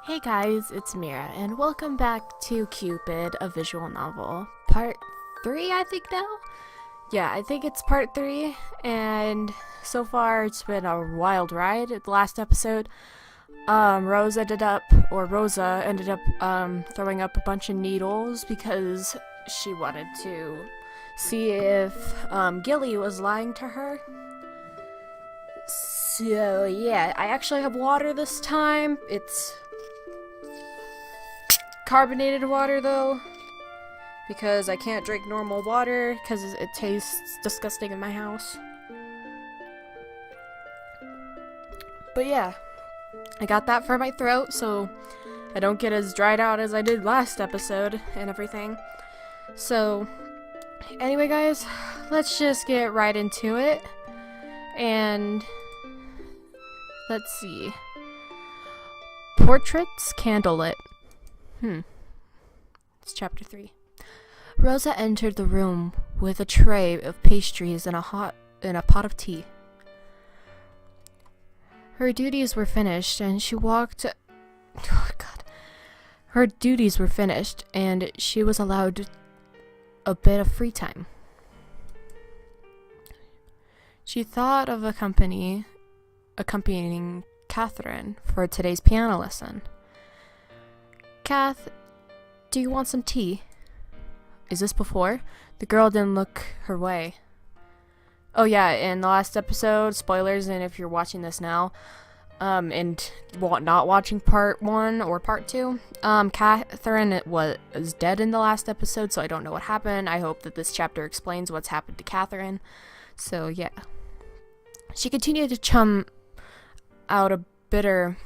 Hey guys, it's Mira, and welcome back to Cupid, a visual novel. Part 3, I think now? Yeah, I think it's part 3, and so far it's been a wild ride. The last episode, Rosa ended up throwing up a bunch of needles because she wanted to see if, Gilly was lying to her. So, yeah, I actually have water this time. It's carbonated water though, because I can't drink normal water because it tastes disgusting in my house. But yeah, I got that for my throat so I don't get as dried out as I did last episode and everything. So anyway guys, let's just get right into it. And let's see. Portraits candlelit. It's chapter 3. Rosa entered the room with a tray of pastries and a pot of tea. Her duties were finished and she walked... Oh god. Her duties were finished and she was allowed a bit of free time. She thought of accompanying Catherine for today's piano lesson. Kath, do you want some tea? Is this before? The girl didn't look her way. Oh yeah, in the last episode, spoilers, and if you're watching this now, and not watching part 1 or part 2, Catherine was dead in the last episode, so I don't know what happened. I hope that this chapter explains what's happened to Catherine. So yeah. She continued to chum out a bitter...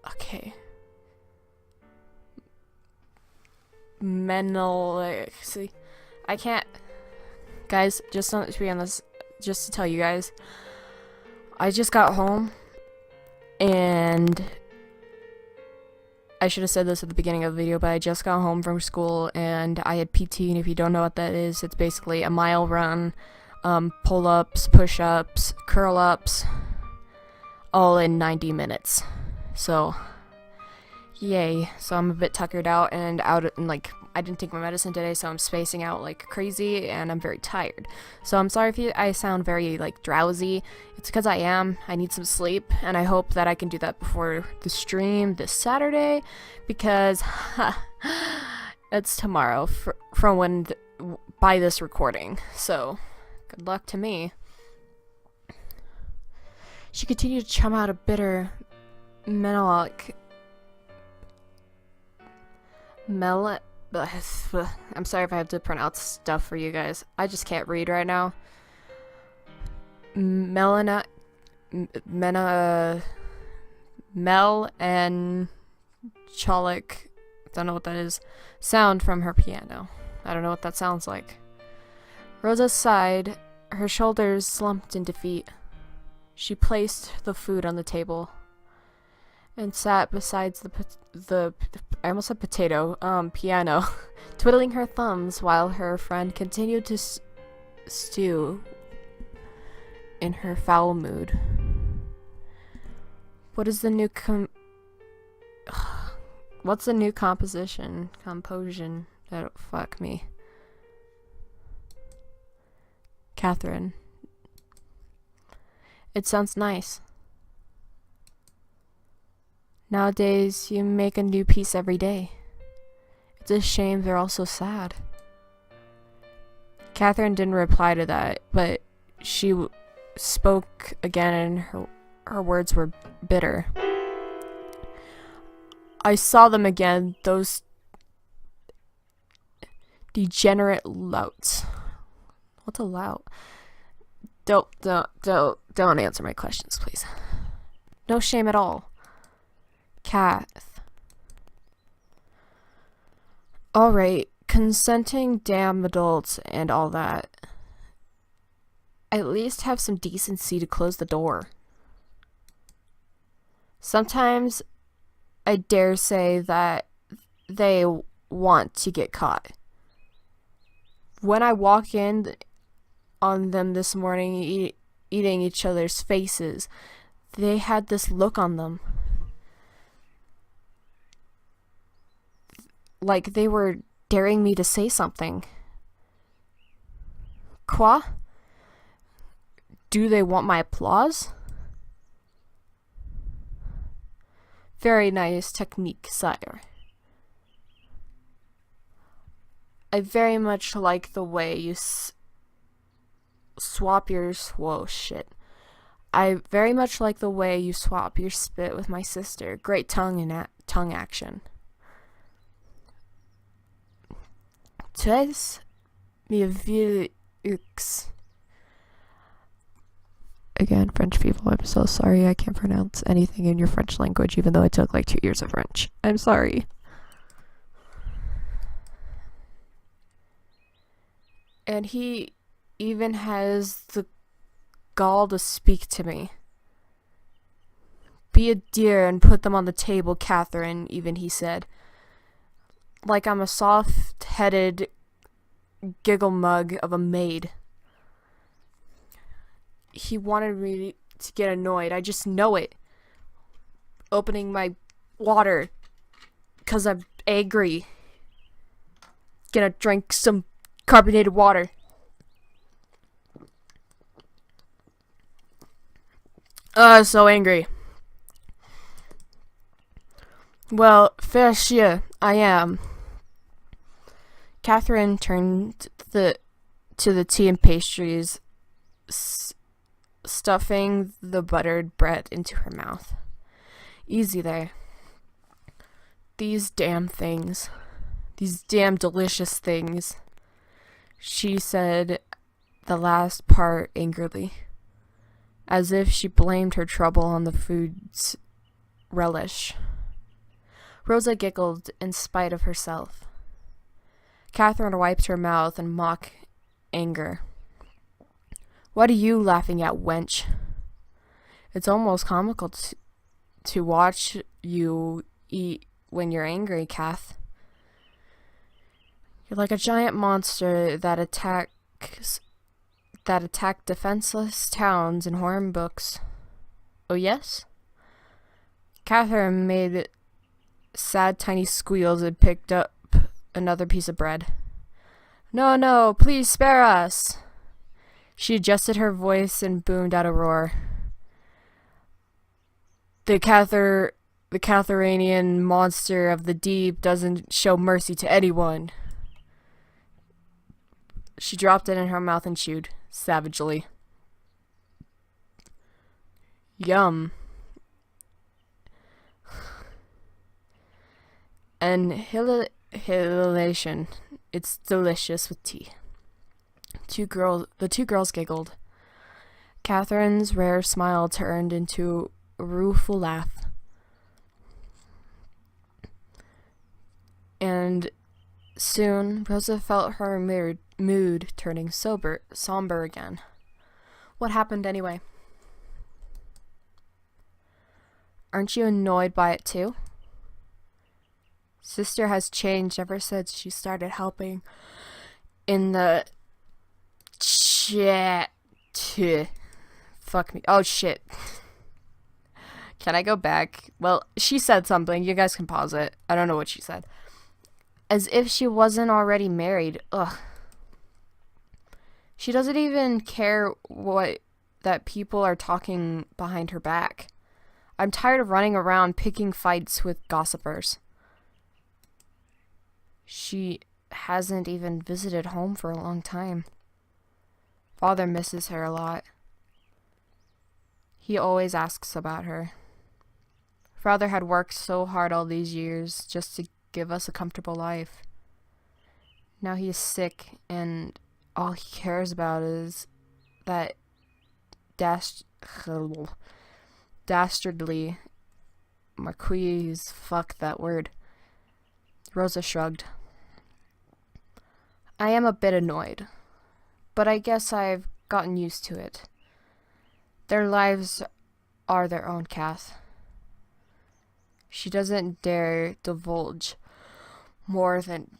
Okay. See, I can't, guys, just to be honest, just to tell you guys, I just got home, and I should have said this at the beginning of the video, but I just got home from school, and I had PT, and if you don't know what that is, it's basically a mile run, pull-ups, push-ups, curl-ups, all in 90 minutes, so... Yay. So I'm a bit tuckered out and I didn't take my medicine today, so I'm spacing out like crazy and I'm very tired. So I'm sorry if I sound very drowsy. It's because I am. I need some sleep and I hope that I can do that before the stream this Saturday because it's tomorrow from when by this recording. So good luck to me. She continued to chum out a bitter melancholic I'm sorry if I have to pronounce stuff for you guys. I just can't read right now. Melancholic don't know what that is. Sound from her piano. I don't know what that sounds like. Rosa sighed. Her shoulders slumped in defeat. She placed the food on the table and sat beside the I almost said potato, piano, twiddling her thumbs while her friend continued to stew in her foul mood. What is the new what's the new composition? Composition? Oh, fuck me. Catherine. It sounds nice. Nowadays, you make a new piece every day. It's a shame they're all so sad. Catherine didn't reply to that, but she spoke again and her words were bitter. I saw them again, those degenerate louts. What's a lout? Don't answer my questions, please. No shame at all. Kath. Alright, consenting damn adults and all that. At least have some decency to close the door. Sometimes I dare say that they want to get caught. When I walk in on them this morning eating each other's faces, they had this look on them. like they were daring me to say something. Quoi? Do they want my applause? Very nice technique, sire. I very much like the way you swap your... Whoa, shit. I very much like the way you swap your spit with my sister. Great tongue action. Tres vieux. Again, French people, I'm so sorry. I can't pronounce anything in your French language, even though I took like 2 years of French. I'm sorry. And he even has the gall to speak to me. Be a dear and put them on the table, Catherine, even he said. Like I'm a soft-headed giggle mug of a maid. He wanted me to get annoyed. I just know it. Opening my water because I'm angry. Gonna drink some carbonated water. So angry. Well, fair share, I am. Catherine turned to the tea and pastries, stuffing the buttered bread into her mouth. Easy there. These damn things. These damn delicious things. She said the last part angrily, as if she blamed her trouble on the food's relish. Rosa giggled in spite of herself. Catherine wiped her mouth in mock anger. What are you laughing at, wench? It's almost comical to watch you eat when you're angry, Kath. You're like a giant monster that attacked defenseless towns in horror books. Oh, yes? Catherine made sad tiny squeals and picked up another piece of bread. No, no, please spare us. She adjusted her voice and boomed out a roar. The Catheranian monster of the deep doesn't show mercy to anyone. She dropped it in her mouth and chewed, savagely. Yum. Annihilation. It's delicious with tea. The two girls giggled. Catherine's rare smile turned into a rueful laugh. And soon Rosa felt her mood turning somber again. What happened anyway? Aren't you annoyed by it too? Sister has changed ever since she started helping in the chat. Fuck me. Oh shit. Can I go back? Well, she said something. You guys can pause it. I don't know what she said. As if she wasn't already married. Ugh. She doesn't even care that people are talking behind her back. I'm tired of running around picking fights with gossipers. She hasn't even visited home for a long time. Father misses her a lot. He always asks about her. Father had worked so hard all these years just to give us a comfortable life. Now he is sick, and all he cares about is that dastardly Marquise. Fuck that word. Rosa shrugged. I am a bit annoyed, but I guess I've gotten used to it. Their lives are their own, Kath. She doesn't dare divulge more than...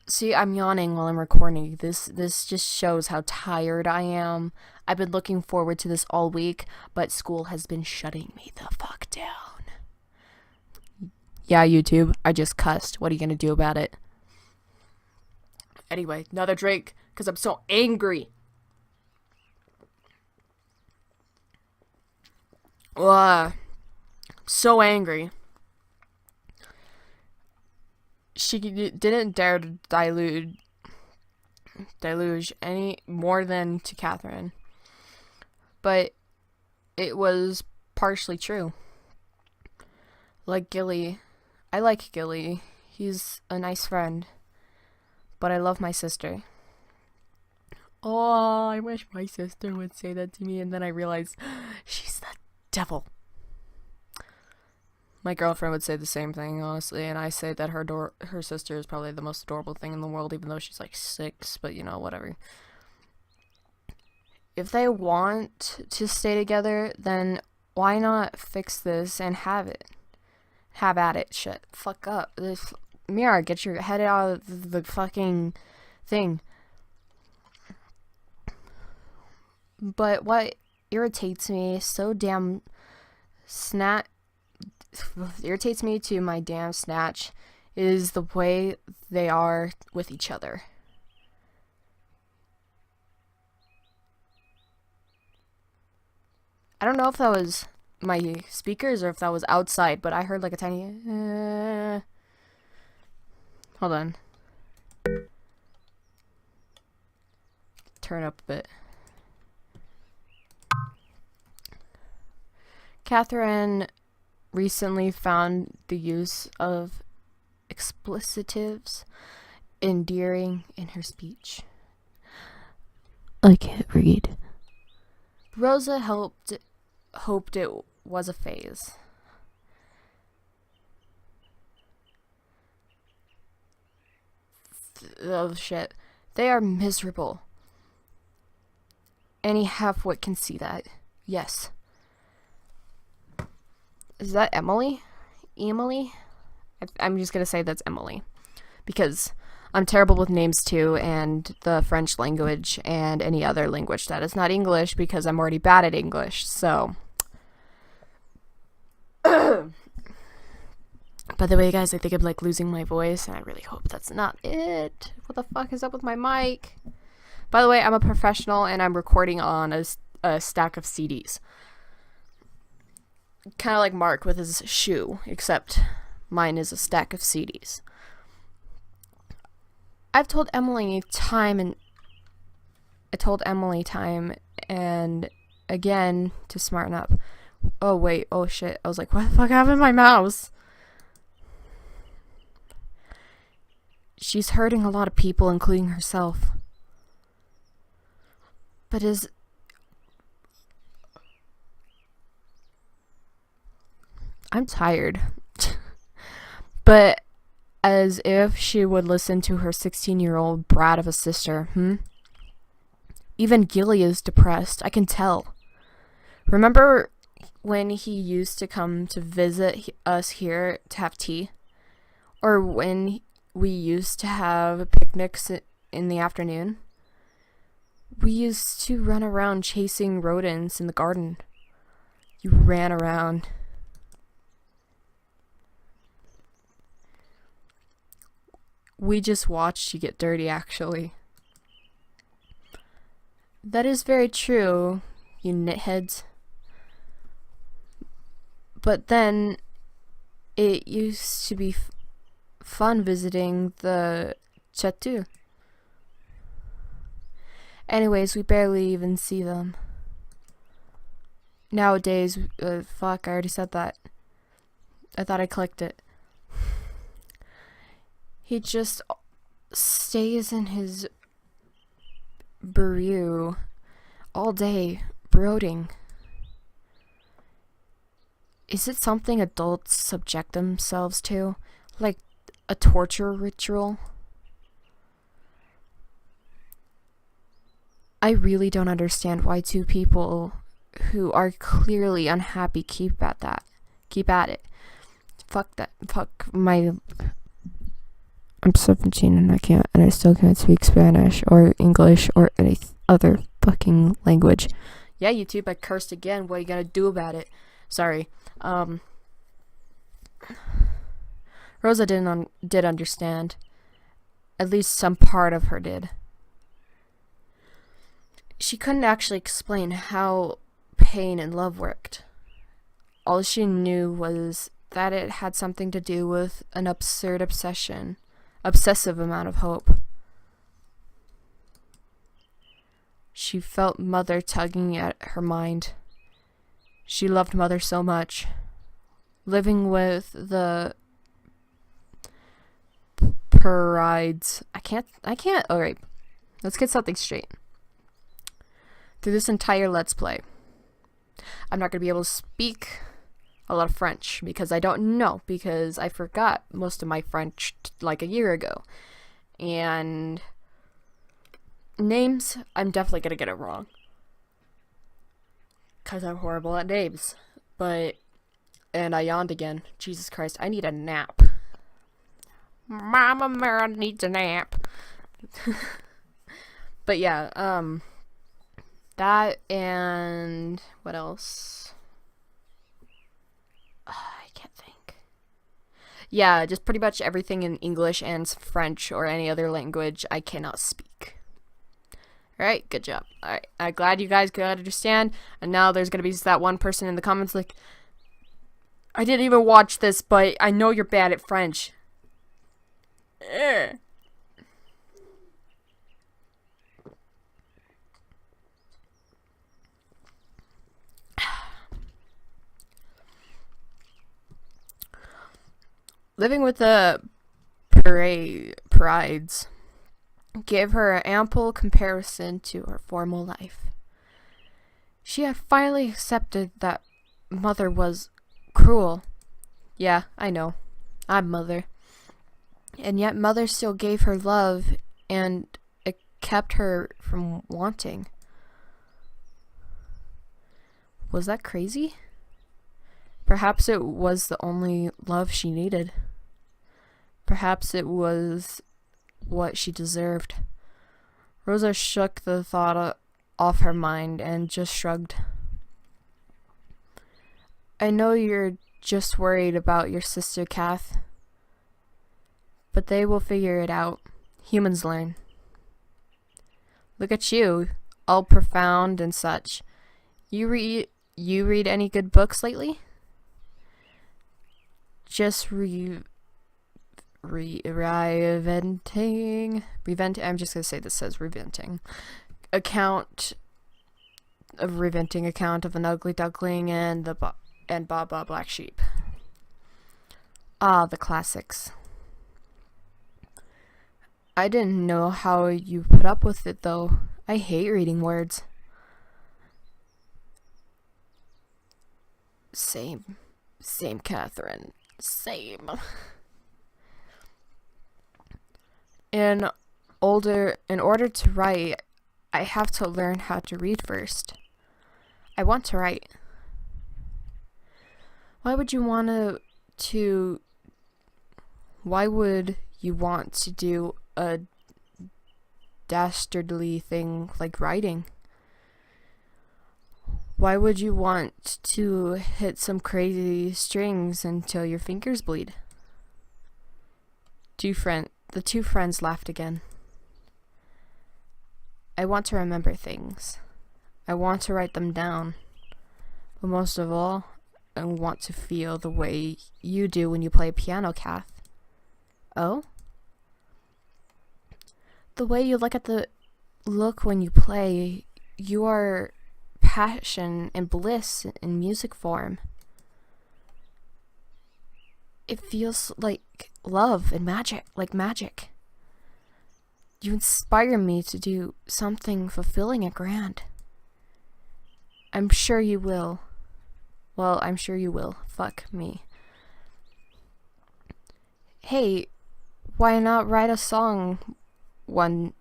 See, I'm yawning while I'm recording. This just shows how tired I am. I've been looking forward to this all week, but school has been shutting me the fuck down. Yeah, YouTube, I just cussed. What are you gonna do about it? Anyway, another drink, because I'm so angry. I'm so angry. She didn't dare to deluge any more than to Catherine. But it was partially true. Like Gilly. I like Gilly. He's a nice friend. But I love my sister. Oh, I wish my sister would say that to me, and then I realized she's the devil. My girlfriend would say the same thing, honestly, and I say that her sister is probably the most adorable thing in the world, even though she's like 6, but you know, whatever. If they want to stay together, then why not fix this and have at it? Shit. Fuck up. Mira, get your head out of the fucking thing. But what irritates me irritates me to my damn snatch is the way they are with each other. I don't know if that was my speakers or if that was outside, but I heard like a tiny hold on. Turn up a bit. Catherine recently found the use of explicitives endearing in her speech. I can't read. Rosa hoped it was a phase. Oh shit. They are miserable. Any half-wit can see that. Yes. Is that Emily? Emily? I'm just gonna say that's Emily. Because I'm terrible with names too, and the French language, and any other language that is not English, because I'm already bad at English, so. By the way, guys, I think I'm like losing my voice, and I really hope that's not it. What the fuck is up with my mic? By the way, I'm a professional, and I'm recording on a stack of CDs. Kind of like Mark with his shoe, except mine is a stack of CDs. I've told Emily time and again to smarten up. Oh wait, oh shit. I was like, what the fuck happened to my mouse? She's hurting a lot of people, including herself. But I'm tired. But as if she would listen to her 16-year-old brat of a sister, Even Gilly is depressed, I can tell. Remember when he used to come to visit us here to have tea? Or when we used to have picnics in the afternoon? We used to run around chasing rodents in the garden. You ran around. We just watched you get dirty, actually. That is very true, you nitheads. But then, it used to be fun visiting the chateau. Anyways, we barely even see them. Nowadays, fuck, I already said that. I thought I clicked it. He just stays in his bureau all day, brooding. Is it something adults subject themselves to? Like a torture ritual? I really don't understand why two people who are clearly unhappy keep at it. Fuck that. Fuck my... I'm 17 and I still can't speak Spanish or English or any other fucking language. Yeah, YouTube, I cursed again. What are you gonna do about it? Sorry. Rosa did understand. At least some part of her did. She couldn't actually explain how pain and love worked. All she knew was that it had something to do with an absurd obsessive amount of hope. She felt Mother tugging at her mind. She loved Mother so much. Living with the Parides. I can't. Alright. Let's get something straight. Through this entire Let's Play, I'm not going to be able to speak a lot of French because I don't know, because I forgot most of my French like a year ago. And names, I'm definitely going to get it wrong because I'm horrible at names. And I yawned again. Jesus Christ, I need a nap. Mama Mira needs a nap. But yeah, that and what else? I can't think. Yeah, just pretty much everything in English and French or any other language I cannot speak. Alright, good job. Alright, I'm glad you guys could understand. And now there's gonna be that one person in the comments like, I didn't even watch this, but I know you're bad at French. Living with the Parides gave her an ample comparison to her former life. She had finally accepted that Mother was cruel. Yeah, I know. I'm Mother. And yet Mother still gave her love, and it kept her from wanting. Was that crazy? Perhaps it was the only love she needed. Perhaps it was what she deserved. Rosa shook the thought off her mind and just shrugged. I know you're just worried about your sister, Kath. But they will figure it out. Humans learn. Look at you, all profound and such. You read any good books lately? Just reventing. I'm just gonna say this says reventing. Account of an ugly duckling and Baba Black Sheep. Ah, the classics. I didn't know how you put up with it though. I hate reading words. Same, Catherine. Same. In order to write, I have to learn how to read first. I want to write. Why would you want to do a dastardly thing like writing? Why would you want to hit some crazy strings until your fingers bleed? The two friends laughed again. I want to remember things. I want to write them down. But most of all, I want to feel the way you do when you play piano, Kath. Oh? The way you look when you play, you are passion and bliss in music form. It feels like love and magic, like magic. You inspire me to do something fulfilling and grand. I'm sure you will. Well, I'm sure you will. Fuck me. Hey, why not write a song one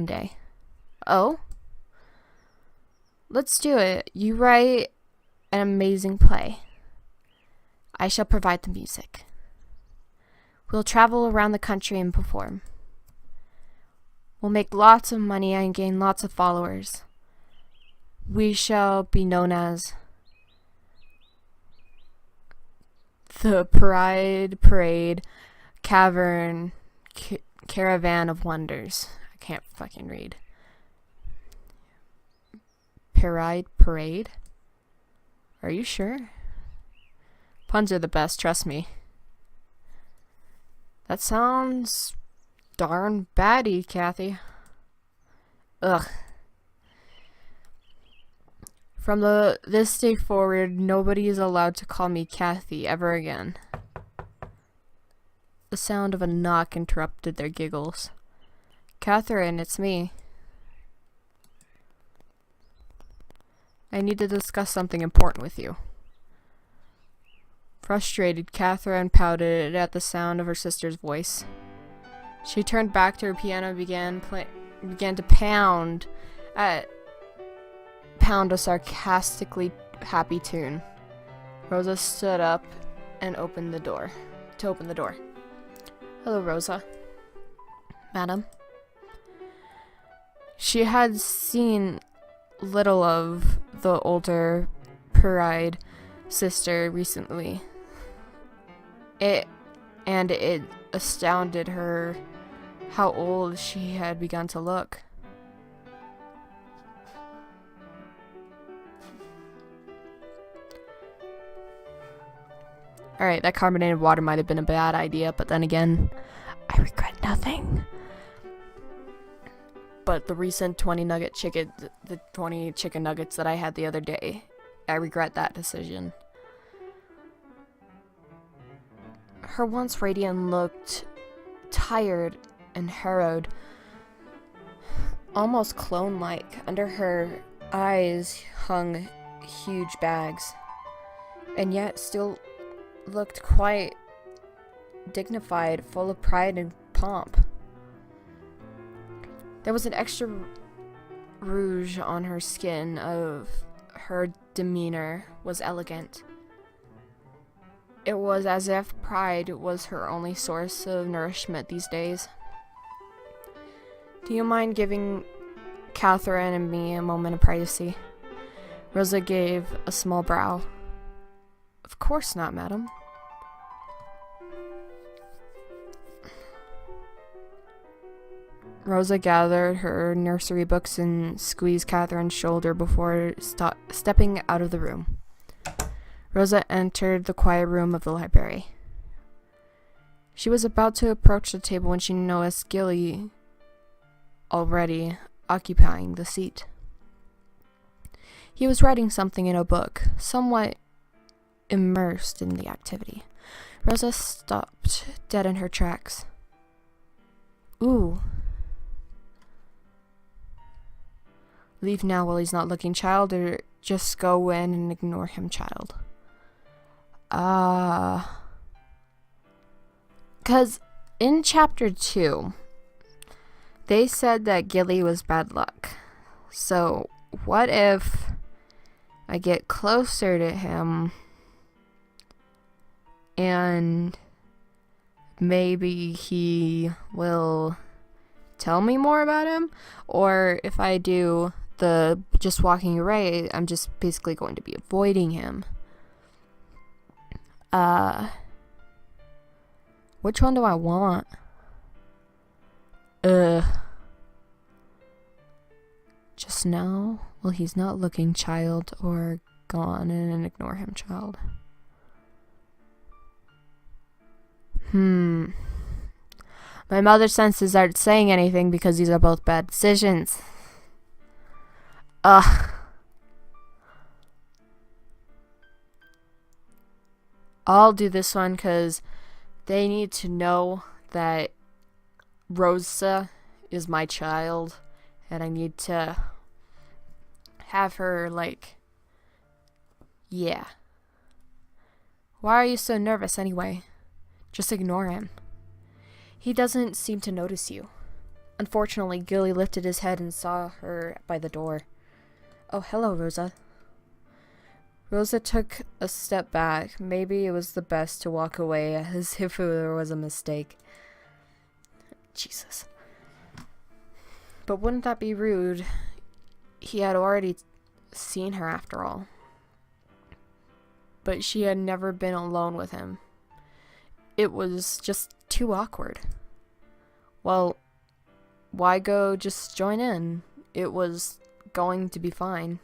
day? Oh? Let's do it. You write an amazing play. I shall provide the music. We'll travel around the country and perform. We'll make lots of money and gain lots of followers. We shall be known as The Pride Parade Cavern Caravan of Wonders. I can't fucking read. Pride Parade? Are you sure? Puns are the best, trust me. That sounds darn batty, Kathy. Ugh. From this day forward, nobody is allowed to call me Kathy ever again. The sound of a knock interrupted their giggles. Catherine, it's me. I need to discuss something important with you. Frustrated, Catherine pouted at the sound of her sister's voice. She turned back to her piano and began to pound a sarcastically happy tune. Rosa stood up and opened the door. Hello, Rosa. Madam. She had seen little of the older Pride sister recently. It astounded her how old she had begun to look. Alright, that carbonated water might have been a bad idea, but then again, I regret nothing. But the recent 20 chicken nuggets that I had the other day, I regret that decision. Her once radiant looked tired and harrowed, almost clone-like. Under her eyes hung huge bags, and yet still looked quite dignified, full of pride and pomp. There was an extra rouge on her skin. Her demeanor was elegant. It was as if pride was her only source of nourishment these days. Do you mind giving Catherine and me a moment of privacy? Rosa gave a small brow. Of course not, madam. Rosa gathered her nursery books and squeezed Catherine's shoulder before stepping out of the room. Rosa entered the quiet room of the library. She was about to approach the table when she noticed Gilly already occupying the seat. He was writing something in a book, somewhat immersed in the activity. Rosa stopped dead in her tracks. Ooh. Leave now while he's not looking, child, or just go in and ignore him, child. 'Cause in chapter 2, they said that Gilly was bad luck. So what if I get closer to him and maybe he will tell me more about him? Or if I do the just walking away, I'm just basically going to be avoiding him. Which one do I want? Just now, well, he's not looking, child, or gone and ignore him, child. My mother's senses aren't saying anything because these are both bad decisions. I'll do this one because they need to know that Rosa is my child, and I need to have her, yeah. Why are you so nervous anyway? Just ignore him. He doesn't seem to notice you. Unfortunately, Gilly lifted his head and saw her by the door. Oh, hello, Rosa. Rosa took a step back. Maybe it was the best to walk away, as if there was a mistake. Jesus. But wouldn't that be rude? He had already seen her after all. But she had never been alone with him. it was just too awkward. Well, why go just join in? It was going to be fine.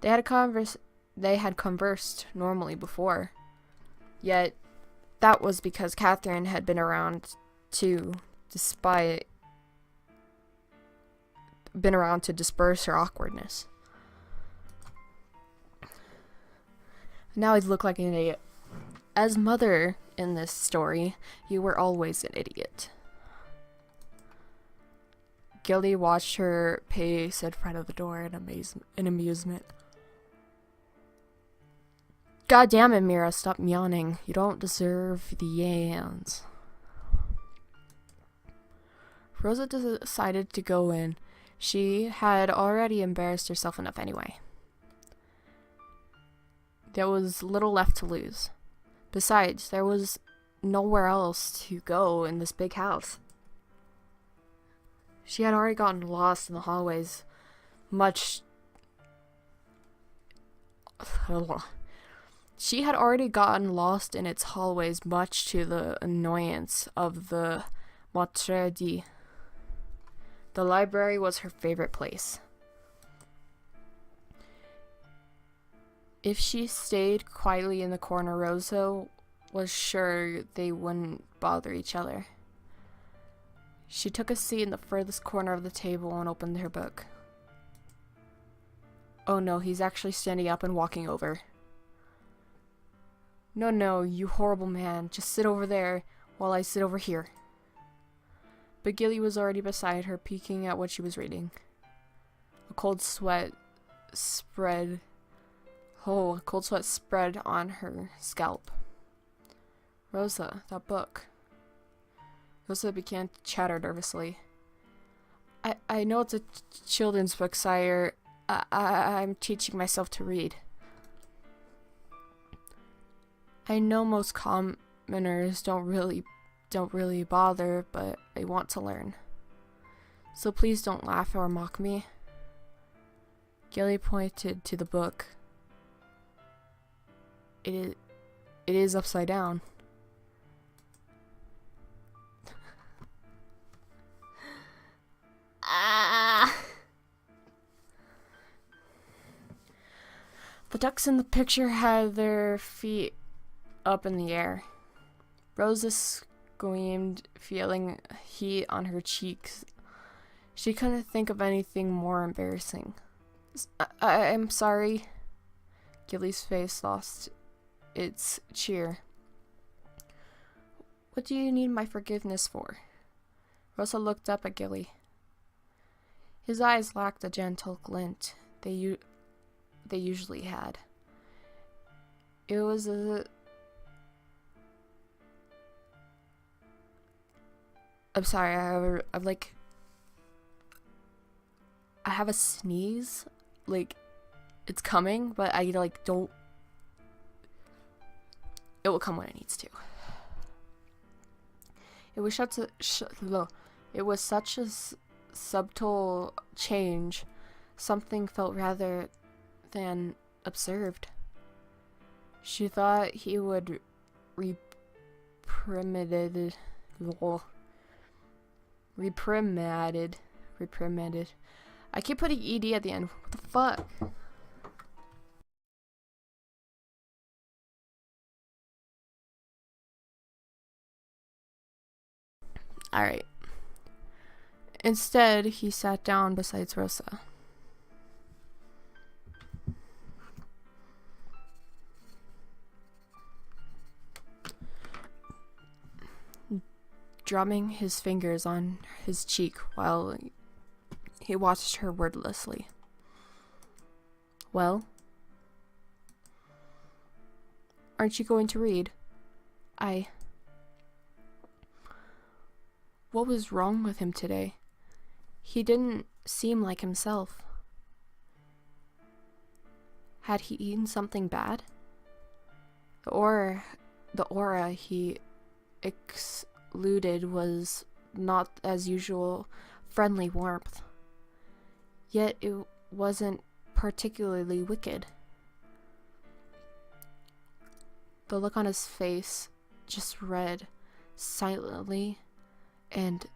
They had conversed normally before. Yet, that was because Catherine had been around to disperse her awkwardness. Now I look like an idiot. As mother in this story, you were always an idiot. Gilly watched her pace in front of the door in amusement. God damn it, Mira, stop yawning. You don't deserve the yawns. Rosa decided to go in. She had already embarrassed herself enough anyway. There was little left to lose. Besides, there was nowhere else to go in this big house. She had already gotten lost in the hallways, She had already gotten lost in its hallways, much to the annoyance of the maitre. The library was her favorite place. If she stayed quietly in the corner, Rosa was sure they wouldn't bother each other. She took a seat in the furthest corner of the table and opened her book. Oh no, he's actually standing up and walking over. No, you horrible man. Just sit over there while I sit over here. But Gilly was already beside her, peeking at what she was reading. A cold sweat spread on her scalp. Rosa, that book. Rosa began to chatter nervously. I know it's a children's book, sire. I'm teaching myself to read. I know most commoners don't really bother, but I want to learn. So please don't laugh or mock me. Gilly pointed to the book. It is upside down. The ducks in the picture had their feet up in the air. Rosa screamed, feeling heat on her cheeks. She couldn't think of anything more embarrassing. I'm sorry. Gilly's face lost its cheer. What do you need my forgiveness for? Rosa looked up at Gilly. His eyes lacked the gentle glint they usually had. It was I'm sorry, I have a sneeze. It's coming, but I don't. It will come when it needs to. It was such a subtle change. Something felt rather than observed. She thought he would reprimanded. I keep putting ED at the end. What the fuck? Alright. Instead, he sat down beside Rosa. Drumming his fingers on his cheek while he watched her wordlessly. Well? Aren't you going to read? What was wrong with him today? He didn't seem like himself. Had he eaten something bad? The aura he exuded was not as usual friendly warmth. Yet it wasn't particularly wicked. The look on his face just read silently and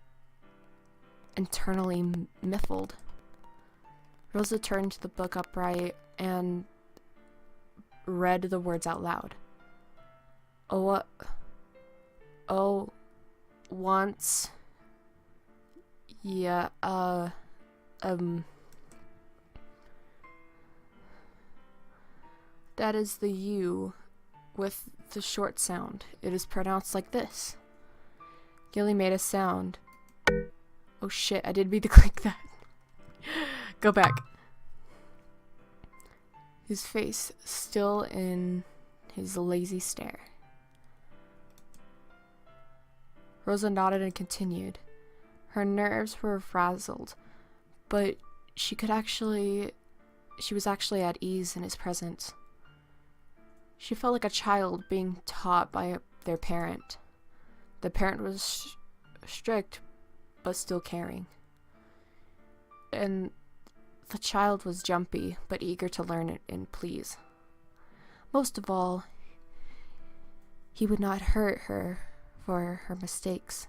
internally muffled. Rosa turned the book upright and read the words out loud. Once, yeah, that is the U with the short sound. It is pronounced like this. Gilly made a sound. Oh shit, I didn't mean to click that. Go back. His face still in his lazy stare. Rosa nodded and continued. Her nerves were frazzled, but she was actually at ease in his presence. She felt like a child being taught by their parent. The parent was strict, but still caring. And the child was jumpy, but eager to learn it and please. Most of all, he would not hurt her for her mistakes.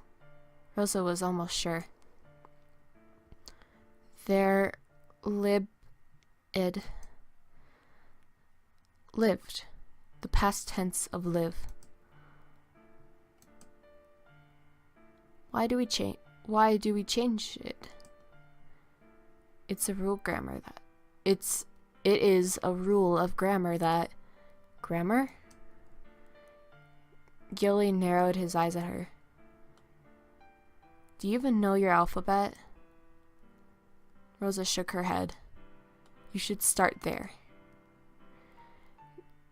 Rosa was almost sure. There lived, the past tense of live. Why do we change it? It's a rule grammar that it is a rule of grammar that grammar? Gilly narrowed his eyes at her. Do you even know your alphabet? Rosa shook her head. You should start there.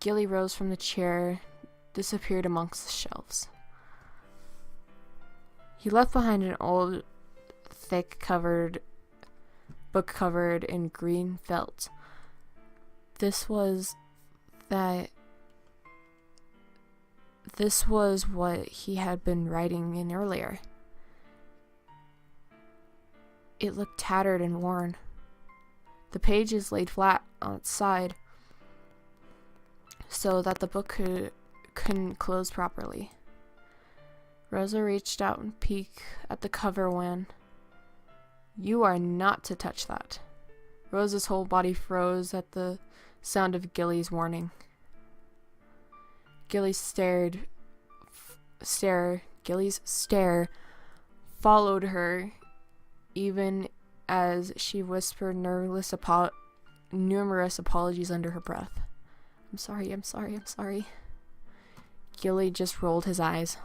Gilly rose from the chair, disappeared amongst the shelves. He left behind an old, book covered in green felt. This was what he had been writing in earlier. It looked tattered and worn. The pages laid flat on its side so that the book couldn't close properly. Rosa reached out and peeked at the cover when, "You are not to touch that." Rosa's whole body froze at the sound of Gilly's warning. Gilly's stare followed her even as she whispered numerous apologies under her breath. I'm sorry. Gilly just rolled his eyes.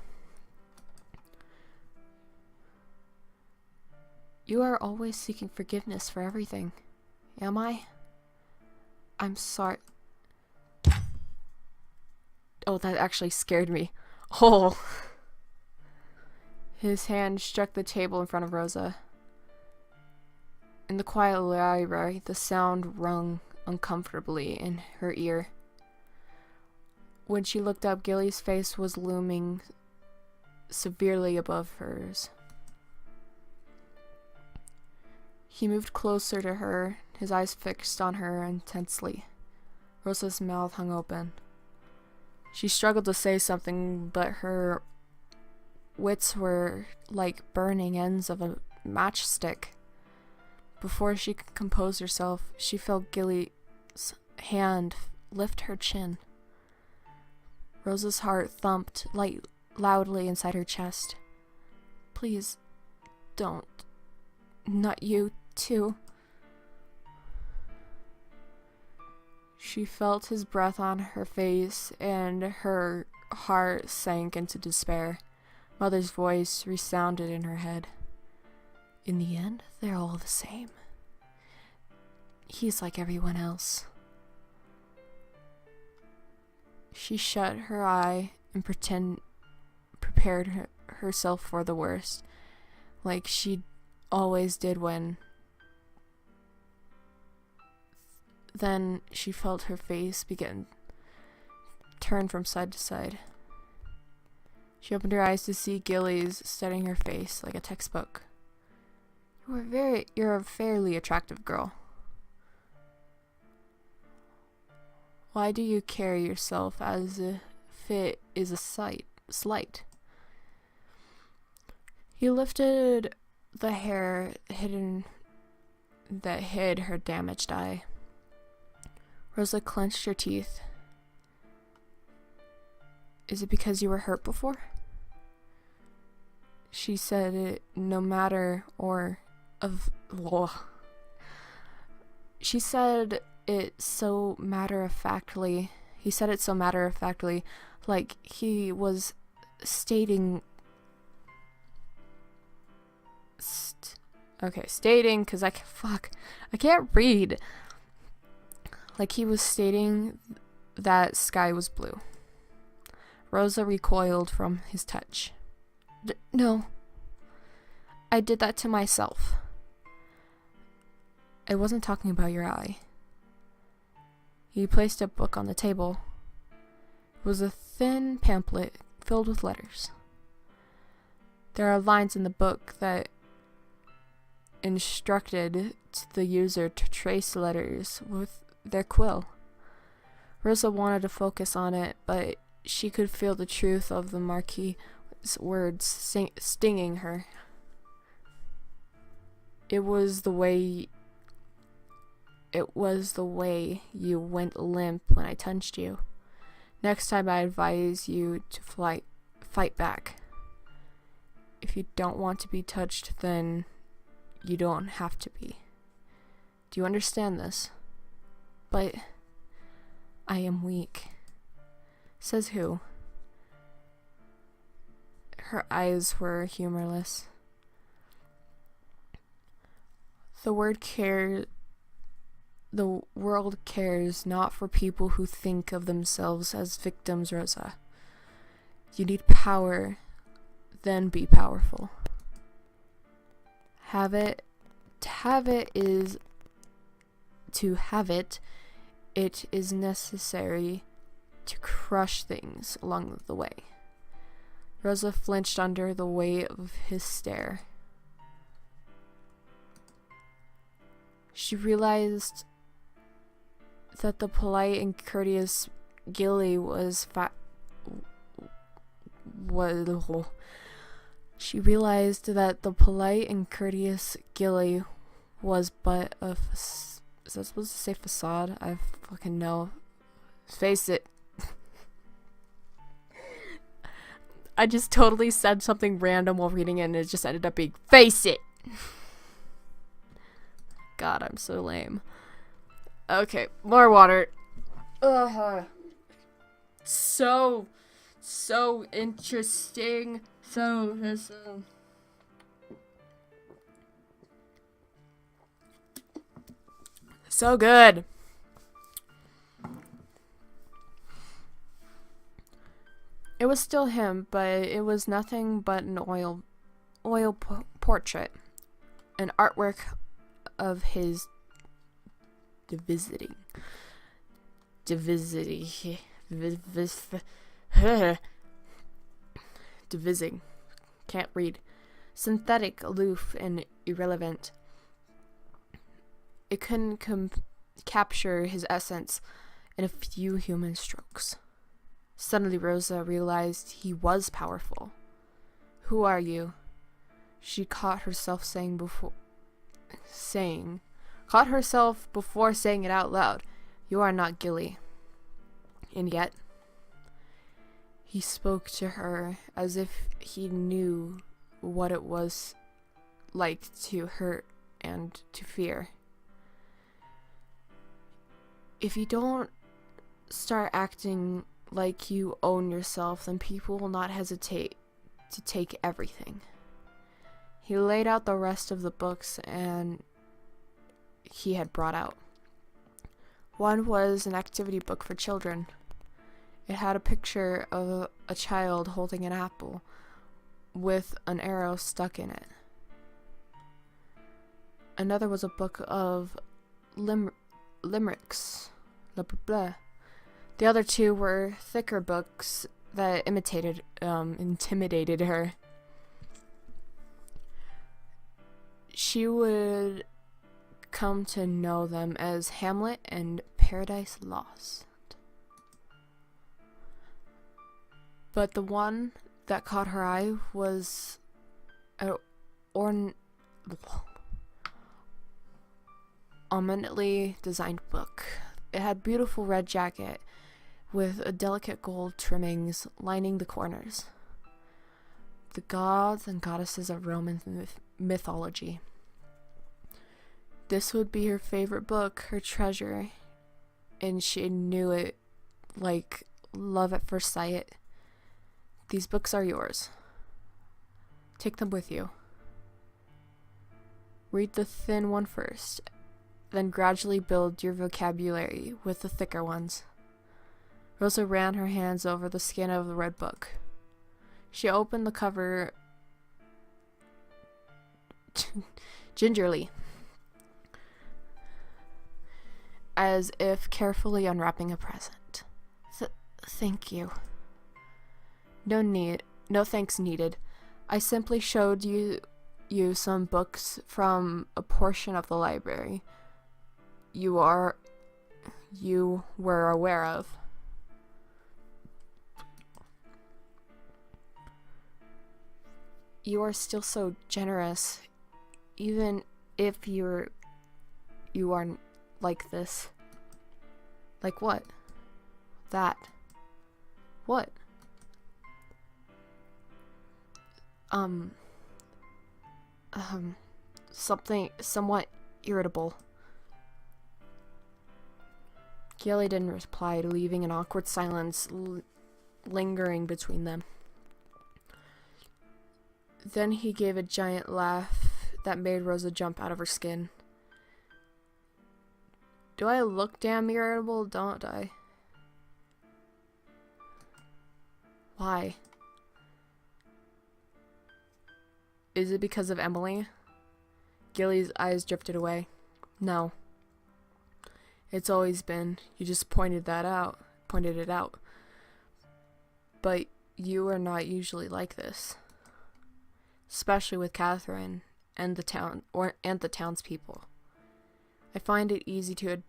You are always seeking forgiveness for everything. Am I? I'm sorry. Oh, that actually scared me. Oh. His hand struck the table in front of Rosa. In the quiet library, the sound rung uncomfortably in her ear. When she looked up, Gilly's face was looming severely above hers. He moved closer to her, his eyes fixed on her intensely. Rosa's mouth hung open. She struggled to say something, but her wits were like burning ends of a matchstick. Before she could compose herself, she felt Gilly's hand lift her chin. Rosa's heart thumped loudly inside her chest. Please, don't. Not you, too. She felt his breath on her face, and her heart sank into despair. Mother's voice resounded in her head. In the end, they're all the same. He's like everyone else. She shut her eye and prepared herself for the worst, like she always did when. Then she felt her face begin turn from side to side. She opened her eyes to see Gilly's studying her face like a textbook. You're a fairly attractive girl. Why do you carry yourself as if it is a sight? slight. He lifted the hair that hid her damaged eye. Rosa clenched her teeth. Is it because you were hurt before? She said it no matter or of law. She said it so matter-of-factly. He said it so matter-of-factly, like he was stating... stating, because I can't read. Like he was stating that sky was blue. Rosa recoiled from his touch. No. I did that to myself. I wasn't talking about your eye. He placed a book on the table. It was a thin pamphlet filled with letters. There are lines in the book that instructed the user to trace the letters with their quill. Rosa wanted to focus on it, but she could feel the truth of the Marquis's words stinging her. It was the way you went limp when I touched you. Next time I advise you to fight back. If you don't want to be touched, then you don't have to be. Do you understand this? But I am weak. Says who? Her eyes were humorless. The world cares not for people who think of themselves as victims, Rosa. You need power, then be powerful. It is necessary to crush things along the way. Rosa flinched under the weight of his stare. She realized that the polite and courteous Gilly was but a is that supposed to say facade? I fucking know. Face it. I just totally said something random while reading it and it just ended up being face it. God, I'm so lame. Okay, more water. So interesting. So good. It was still him, but it was nothing but an oil portrait, an artwork of his devising. Can't read. Synthetic, aloof, and irrelevant. It couldn't capture his essence in a few human strokes. Suddenly Rosa realized he was powerful. Who are you? She caught herself before saying it out loud. You are not Gilly. And yet, he spoke to her as if he knew what it was like to hurt and to fear. If you don't start acting like you own yourself, then people will not hesitate to take everything. He laid out the rest of the books and he had brought out. One was an activity book for children. It had a picture of a child holding an apple with an arrow stuck in it. Another was a book of limericks. Blah, blah, blah. The other two were thicker books that intimidated her. She would come to know them as Hamlet and Paradise Lost. But the one that caught her eye was an ornamentally designed book. It had beautiful red jacket with a delicate gold trimmings lining the corners. The gods and goddesses of Roman mythology. This would be her favorite book, her treasure, and she knew it like love at first sight. These books are yours. Take them with you. Read the thin one first, then gradually build your vocabulary with the thicker ones. Rosa ran her hands over the skin of the red book. She opened the cover gingerly, as if carefully unwrapping a present. Thank you. No thanks needed. I simply showed you some books from a portion of the library you were aware of. You are still so generous, even if you aren't like this. Like what? That. What? Something somewhat irritable. Gilly didn't reply, leaving an awkward silence lingering between them. Then he gave a giant laugh that made Rosa jump out of her skin. Do I look damn irritable, don't I? Why? Is it because of Emily? Gilly's eyes drifted away. No. It's always been. You just pointed it out. But you are not usually like this. Especially with Catherine and the townspeople. I find it easy to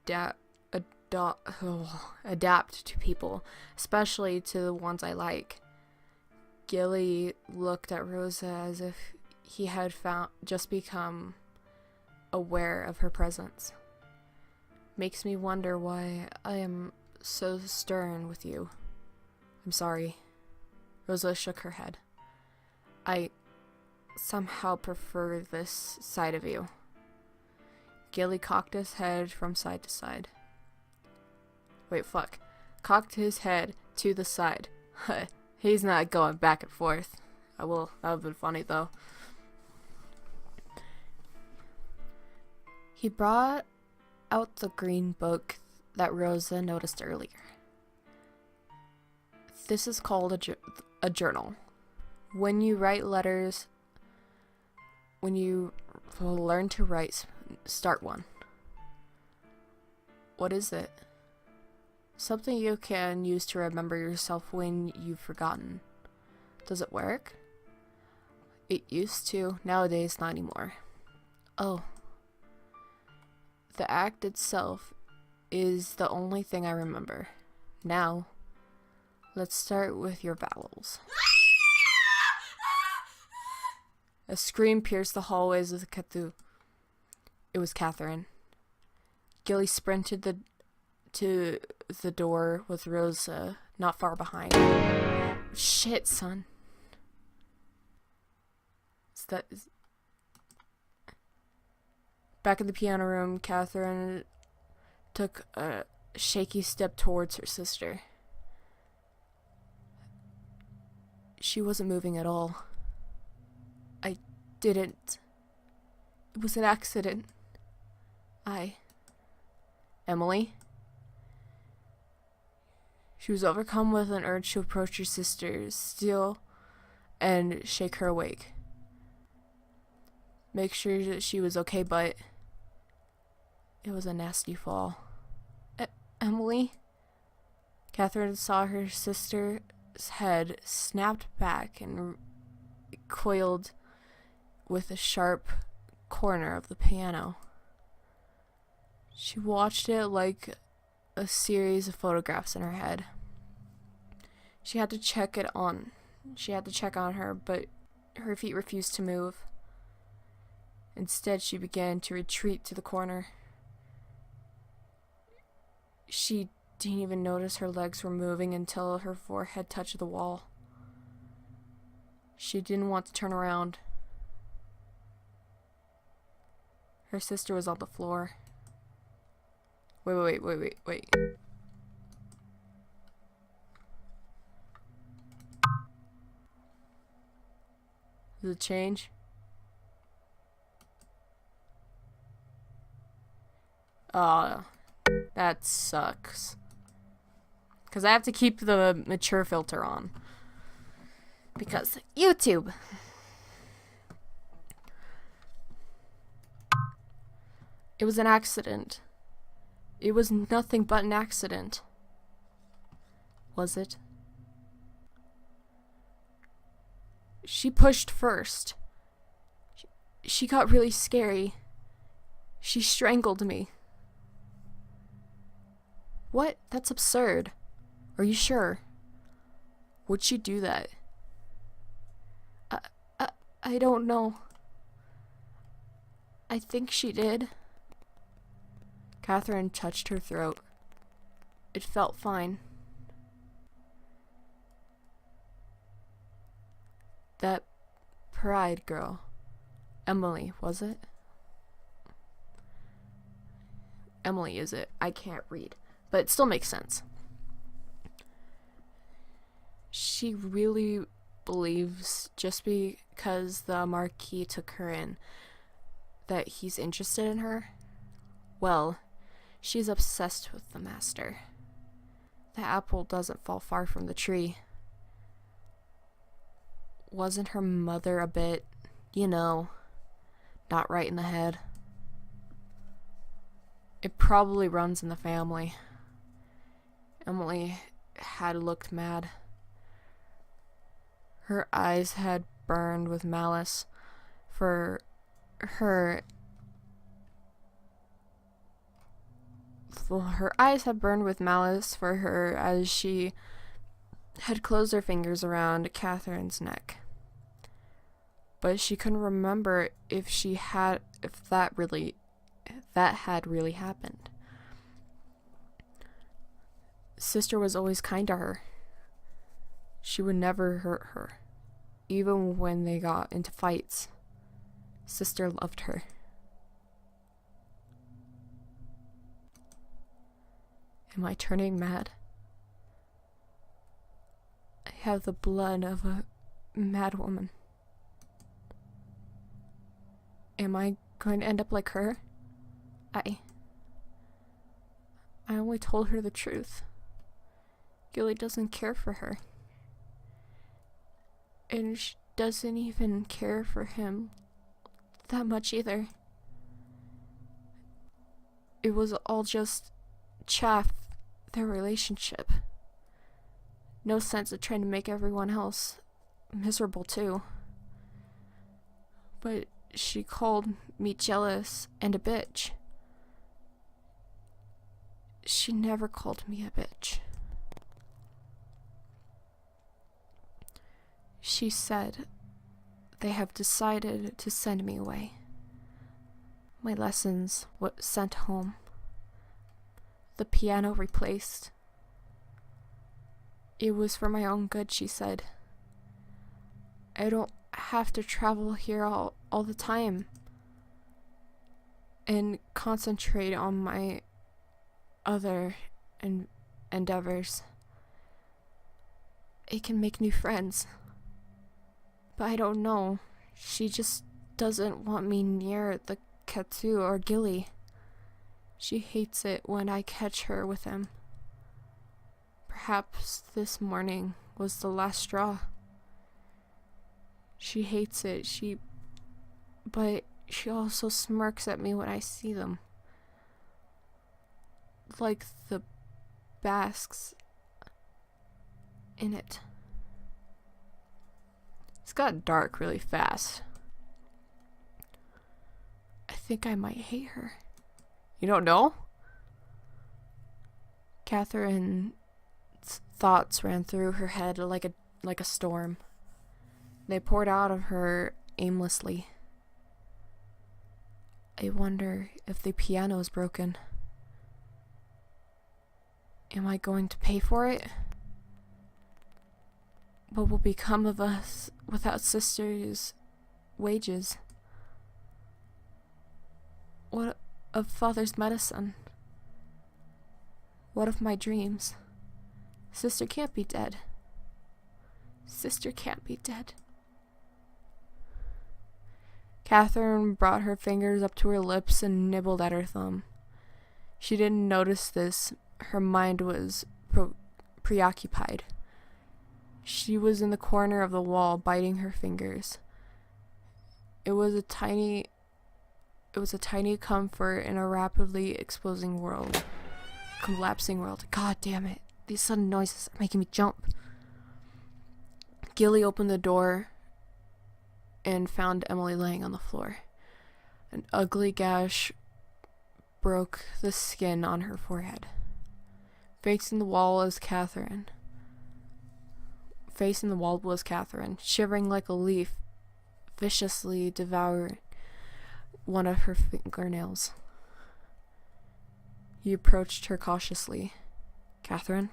adapt to people, especially to the ones I like. Gilly looked at Rosa as if he had just become aware of her presence. Makes me wonder why I am so stern with you. I'm sorry. Rosa shook her head. I somehow prefer this side of you. Gilly cocked his head from side to side. Cocked his head to the side. He's not going back and forth. That would have been funny though. He brought out the green book that Rosa noticed earlier. This is called a journal. When you write letters, when you learn to write, start one. What is it? Something you can use to remember yourself when you've forgotten. Does it work? It used to. Nowadays, not anymore. Oh. The act itself is the only thing I remember. Now, let's start with your vowels. A scream pierced the hallways of the Cthulhu. It was Catherine. Gilly sprinted to the door with Rosa not far behind. Shit, son. Back in the piano room, Catherine took a shaky step towards her sister. She wasn't moving at all. I didn't. It was an accident. Emily? She was overcome with an urge to approach her sister, steal, and shake her awake. Make sure that she was okay, but it was a nasty fall. Emily? Catherine saw her sister's head snapped back and coiled with a sharp corner of the piano. She watched it like a series of photographs in her head. She had to check on her, but her feet refused to move. Instead, she began to retreat to the corner. She didn't even notice her legs were moving until her forehead touched the wall. She didn't want to turn around. Her sister was on the floor. Wait. Does it change? That sucks. Because I have to keep the mature filter on. Because YouTube. It was an accident. It was nothing but an accident. Was it? She pushed first. She got really scary. She strangled me. What? That's absurd. Are you sure? Would she do that? I don't know. I think she did. Catherine touched her throat. It felt fine. That Pride girl. Emily, was it? Emily, is it? I can't read. But it still makes sense. She really believes just because the Marquis took her in that he's interested in her? Well, she's obsessed with the master. The apple doesn't fall far from the tree. Wasn't her mother a bit, not right in the head? It probably runs in the family. Emily had looked mad. Her eyes had burned with malice for her. Her eyes had burned with malice for her as she had closed her fingers around Catherine's neck. But she couldn't remember if that had really happened. Sister was always kind to her. She would never hurt her, even when they got into fights. Sister loved her. Am I turning mad? I have the blood of a mad woman. Am I going to end up like her? I only told her the truth. Gilly doesn't care for her. And she doesn't even care for him that much either. It was all just chaff, their relationship. No sense of trying to make everyone else miserable too. But she called me jealous and a bitch. She never called me a bitch. She said they have decided to send me away. My lessons were sent home. The piano replaced. It was for my own good, she said. I don't have to travel here all the time and concentrate on my other endeavors. I can make new friends. But I don't know. She just doesn't want me near the Katsu or Gilly. She hates it when I catch her with him. Perhaps this morning was the last straw. She hates it, but she also smirks at me when I see them. Like the Basques in it. It's got dark really fast. I think I might hate her. You don't know? Catherine's Thoughts ran through her head like a storm. They poured out of her aimlessly. I wonder if the piano is broken. Am I going to pay for it? What will become of us without sister's wages? What of father's medicine? What of my dreams? Sister can't be dead. Sister can't be dead. Catherine brought her fingers up to her lips and nibbled at her thumb. She didn't notice this. Her mind was preoccupied. She was in the corner of the wall, biting her fingers. It was a tiny comfort in a rapidly exploding world. Collapsing world. God damn it. These sudden noises are making me jump. Gilly opened the door and found Emily laying on the floor. An ugly gash broke the skin on her forehead. Facing the wall was Catherine, shivering like a leaf, viciously devouring one of her fingernails. He approached her cautiously. Catherine?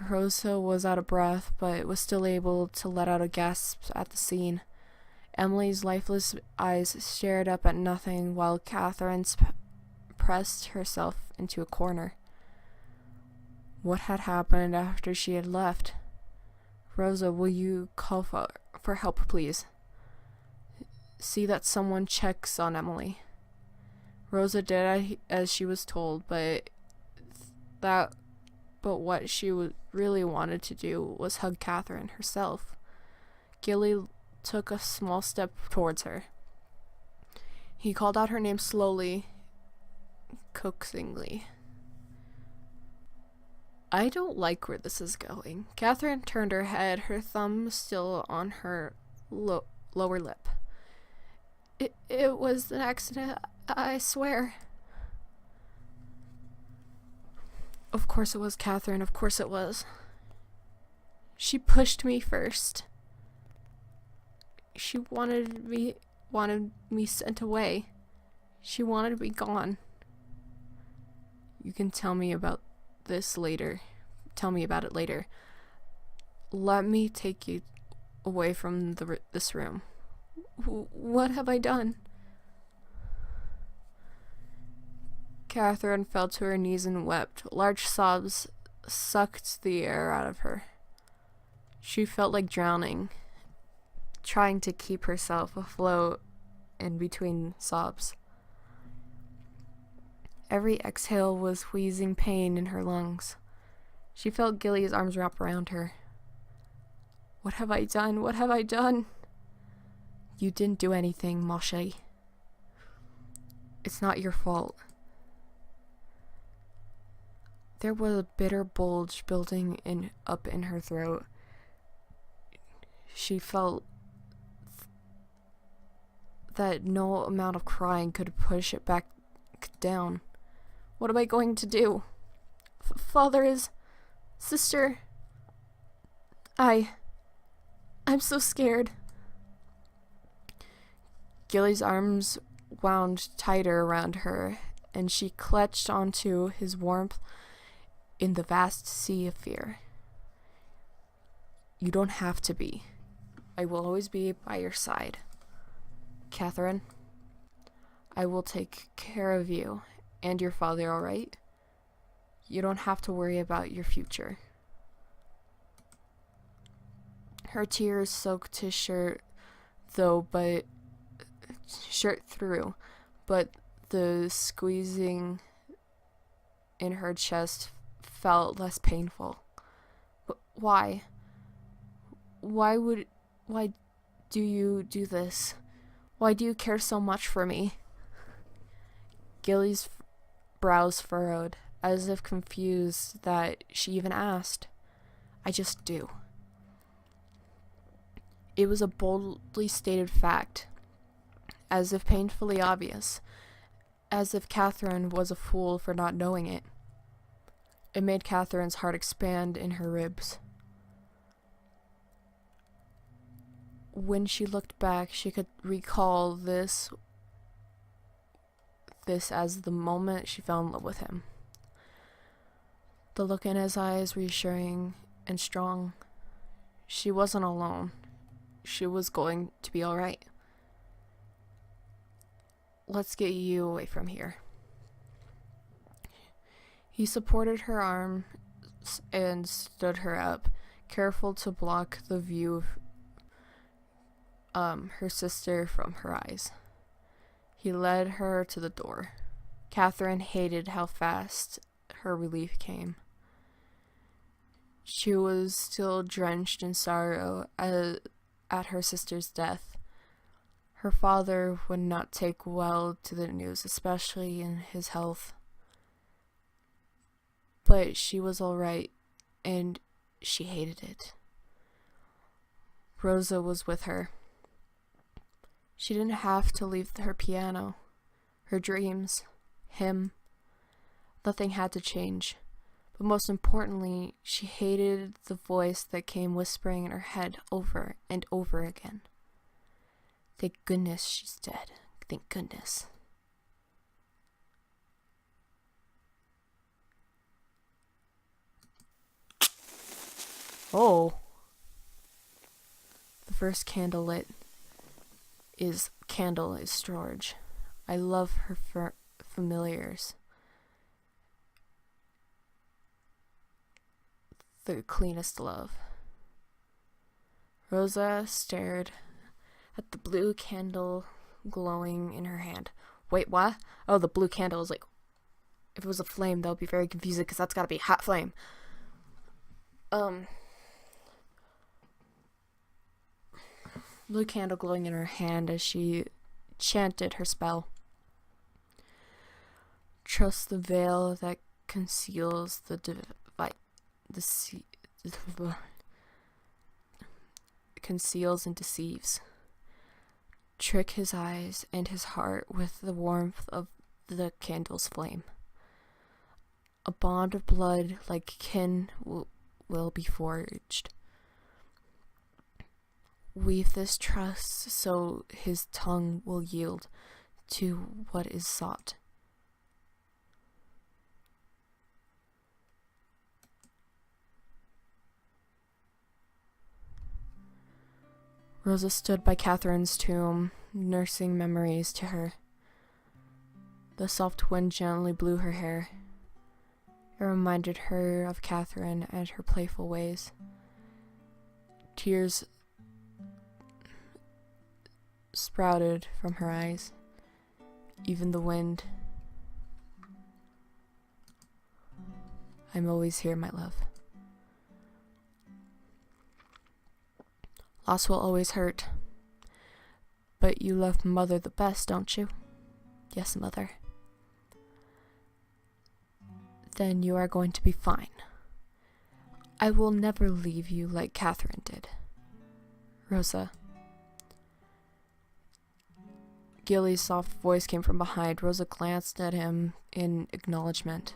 Rosa was out of breath, but was still able to let out a gasp at the scene. Emily's lifeless eyes stared up at nothing while Catherine pressed herself into a corner. What had happened after she had left? Rosa, will you call for help, please? See that someone checks on Emily. Rosa did as she was told, but what she really wanted to do was hug Catherine herself. Gilly took a small step towards her. He called out her name slowly, coaxingly. I don't like where this is going. Catherine turned her head, her thumb still on her lower lip. It was an accident, I swear. Of course it was, Catherine, of course it was. She pushed me first. She wanted me sent away. She wanted me gone. You can tell me about this later. Tell me about it later. Let me take you away from this room. What have I done? Catherine fell to her knees and wept. Large sobs sucked the air out of her. She felt like drowning, trying to keep herself afloat in between sobs. Every exhale was wheezing pain in her lungs. She felt Gilly's arms wrap around her. What have I done? What have I done? You didn't do anything, Moshe. It's not your fault. There was a bitter bulge building up in her throat. She felt that no amount of crying could push it back down. What am I going to do? Father is... Sister... I'm so scared. Gilly's arms wound tighter around her, and she clutched onto his warmth in the vast sea of fear. You don't have to be. I will always be by your side. Catherine, I will take care of you and your father, all right? You don't have to worry about your future. Her tears soaked his shirt through, but the squeezing in her chest felt less painful. But why? Why do you do this? Why do you care so much for me? Gilly's brows furrowed, as if confused that she even asked. I just do. It was a boldly stated fact, as if painfully obvious, as if Catherine was a fool for not knowing it. It made Catherine's heart expand in her ribs. When she looked back, she could recall this as the moment she fell in love with him. The look in his eyes, reassuring and strong. She wasn't alone. She was going to be alright. Let's get you away from here. He supported her arm and stood her up, careful to block the view of her sister from her eyes. He led her to the door. Catherine hated how fast her relief came. She was still drenched in sorrow at her sister's death. Her father would not take well to the news, especially in his health. But she was alright, and she hated it. Rosa was with her. She didn't have to leave her piano, her dreams, him. Nothing had to change. But most importantly, she hated the voice that came whispering in her head over and over again. Thank goodness she's dead. Thank goodness. Oh. The first candle lit is storage. I love her familiars. The cleanest love. Rosa stared at the blue candle glowing in her hand. Wait, what? Oh, the blue candle is like... If it was a flame, that would be very confusing because that's gotta be a hot flame. Blue candle glowing in her hand as she chanted her spell. Trust the veil that conceals conceals and deceives. Trick his eyes and his heart with the warmth of the candle's flame. A bond of blood like kin will be forged. Weave this trust so his tongue will yield to what is sought. Rosa stood by Catherine's tomb, nursing memories to her. The soft wind gently blew her hair. It reminded her of Catherine and her playful ways. Tears sprouted from her eyes, even the wind. I'm always here, my love. Loss will always hurt, but you love Mother the best, don't you? Yes, Mother. Then you are going to be fine. I will never leave you like Catherine did. Rosa. Gilly's soft voice came from behind. Rosa glanced at him in acknowledgement.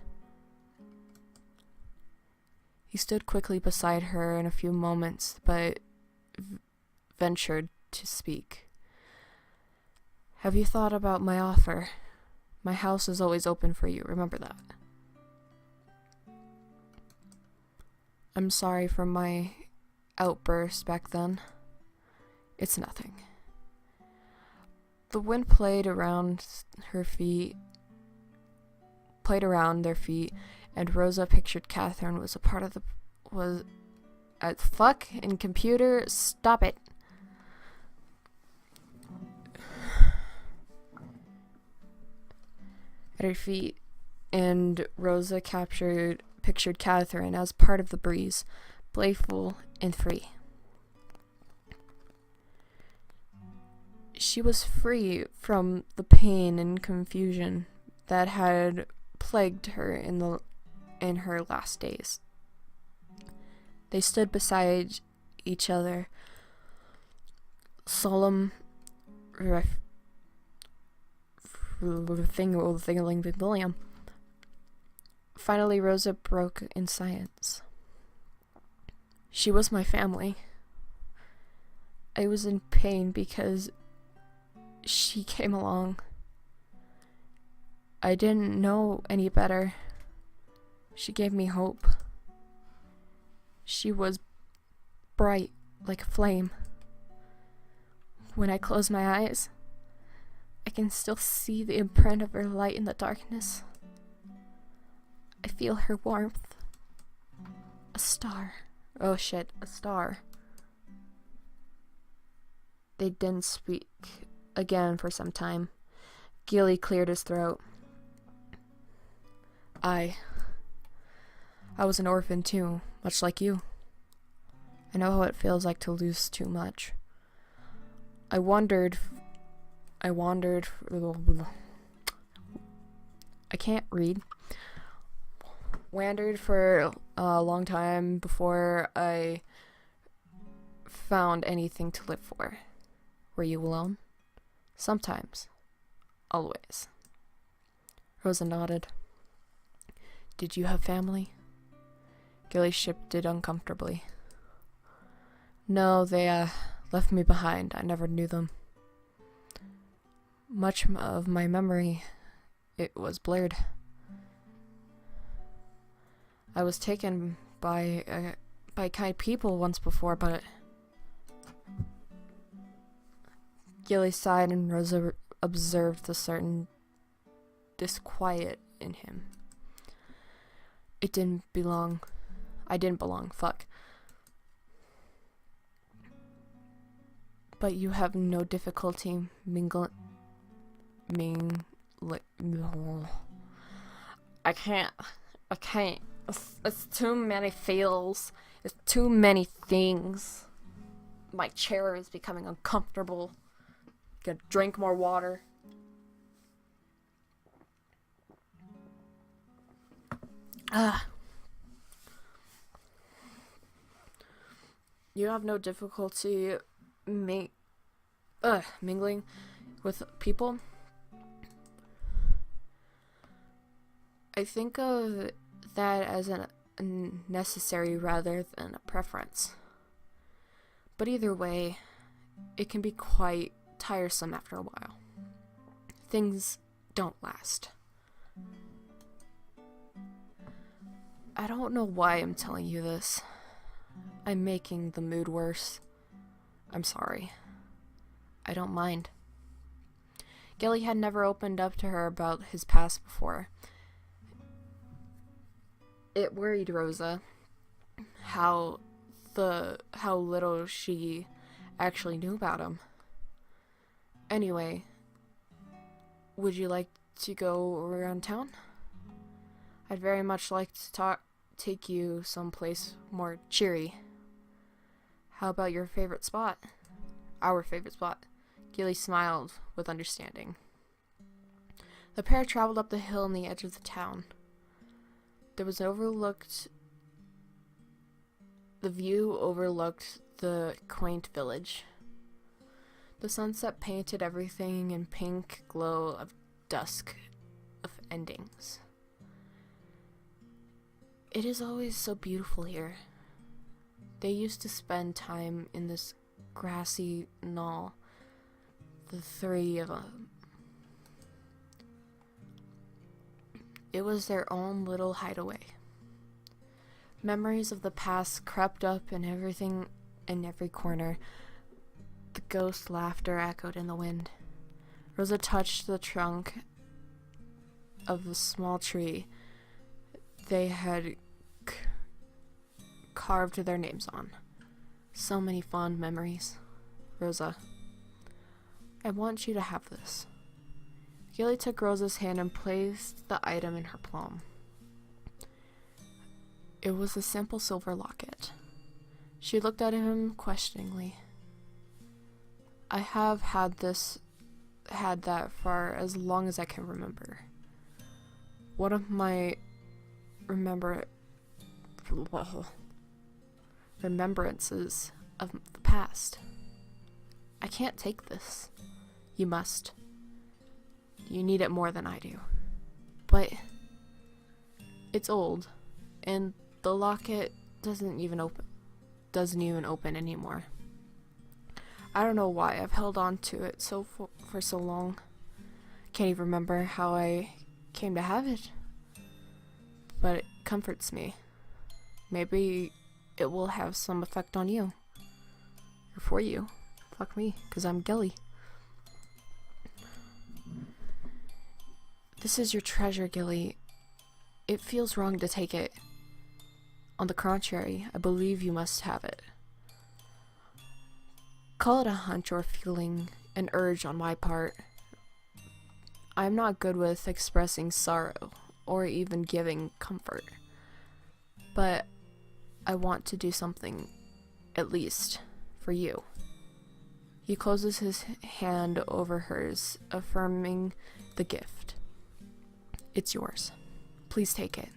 He stood quickly beside her in a few moments, but ventured to speak. Have you thought about my offer? My house is always open for you, remember that. I'm sorry for my outburst back then. It's nothing. The wind played around their feet, and Rosa pictured Catherine was a part of fuck in computer, stop it. At her feet, and Rosa pictured Catherine as part of the breeze, playful and free. She was free from the pain and confusion that had plagued her in her last days. They stood beside each other, solemn, Finally, Rosa broke in silence. She was my family. I was in pain because she came along. I didn't know any better. She gave me hope. She was bright like a flame. When I close my eyes, I can still see the imprint of her light in the darkness. I feel her warmth. A star. Oh shit, a star. They didn't speak again for some time. Gilly cleared his throat. I was an orphan too, much like you. I know how it feels like to lose too much. I wandered. I can't read. Wandered for a long time before I found anything to live for. Were you alone? Sometimes. Always. Rosa nodded. Did you have family? Gilly shifted uncomfortably. No, they left me behind. I never knew them. Much of my memory, it was blurred. I was taken by kind people once before, but Gilly sighed and Rosa observed a certain disquiet in him. I didn't belong. Fuck. But you have no difficulty I can't. It's too many feels. It's too many things. My chair is becoming uncomfortable. Gotta drink more water. You have no difficulty mingling with people? I think of that as a necessary rather than a preference. But either way, it can be quite tiresome after a while. Things don't last. I don't know why I'm telling you this. I'm making the mood worse. I'm sorry. I don't mind. Gilly had never opened up to her about his past before. It worried Rosa how little she actually knew about him. Anyway, would you like to go around town? I'd very much like to take you someplace more cheery. How about your favorite spot? Our favorite spot. Gilly smiled with understanding. The pair traveled up the hill on the edge of the town. The view overlooked the quaint village. The sunset painted everything in pink glow of dusk of endings. It is always so beautiful here. They used to spend time in this grassy knoll, the three of them. It was their own little hideaway. Memories of the past crept up in everything, in every corner. The ghost laughter echoed in the wind. Rosa touched the trunk of the small tree they had carved their names on. So many fond memories. Rosa, I want you to have this. Gilly took Rosa's hand and placed the item in her palm. It was a simple silver locket. She looked at him questioningly. I have had that for as long as I can remember. One of my remembrances of the past. I can't take this. You must. You need it more than I do. But It's old, and the locket doesn't even open anymore. I don't know why I've held on to it for so long. Can't even remember how I came to have it, but it comforts me. Maybe it will have some effect on you, or for you. Fuck me, 'cause I'm Gilly. This is your treasure, Gilly. It feels wrong to take it. On the contrary, I believe you must have it. Call it a hunch or feeling, an urge on my part. I'm not good with expressing sorrow or even giving comfort, but I want to do something, at least, for you. He closes his hand over hers, affirming the gift. It's yours. Please take it.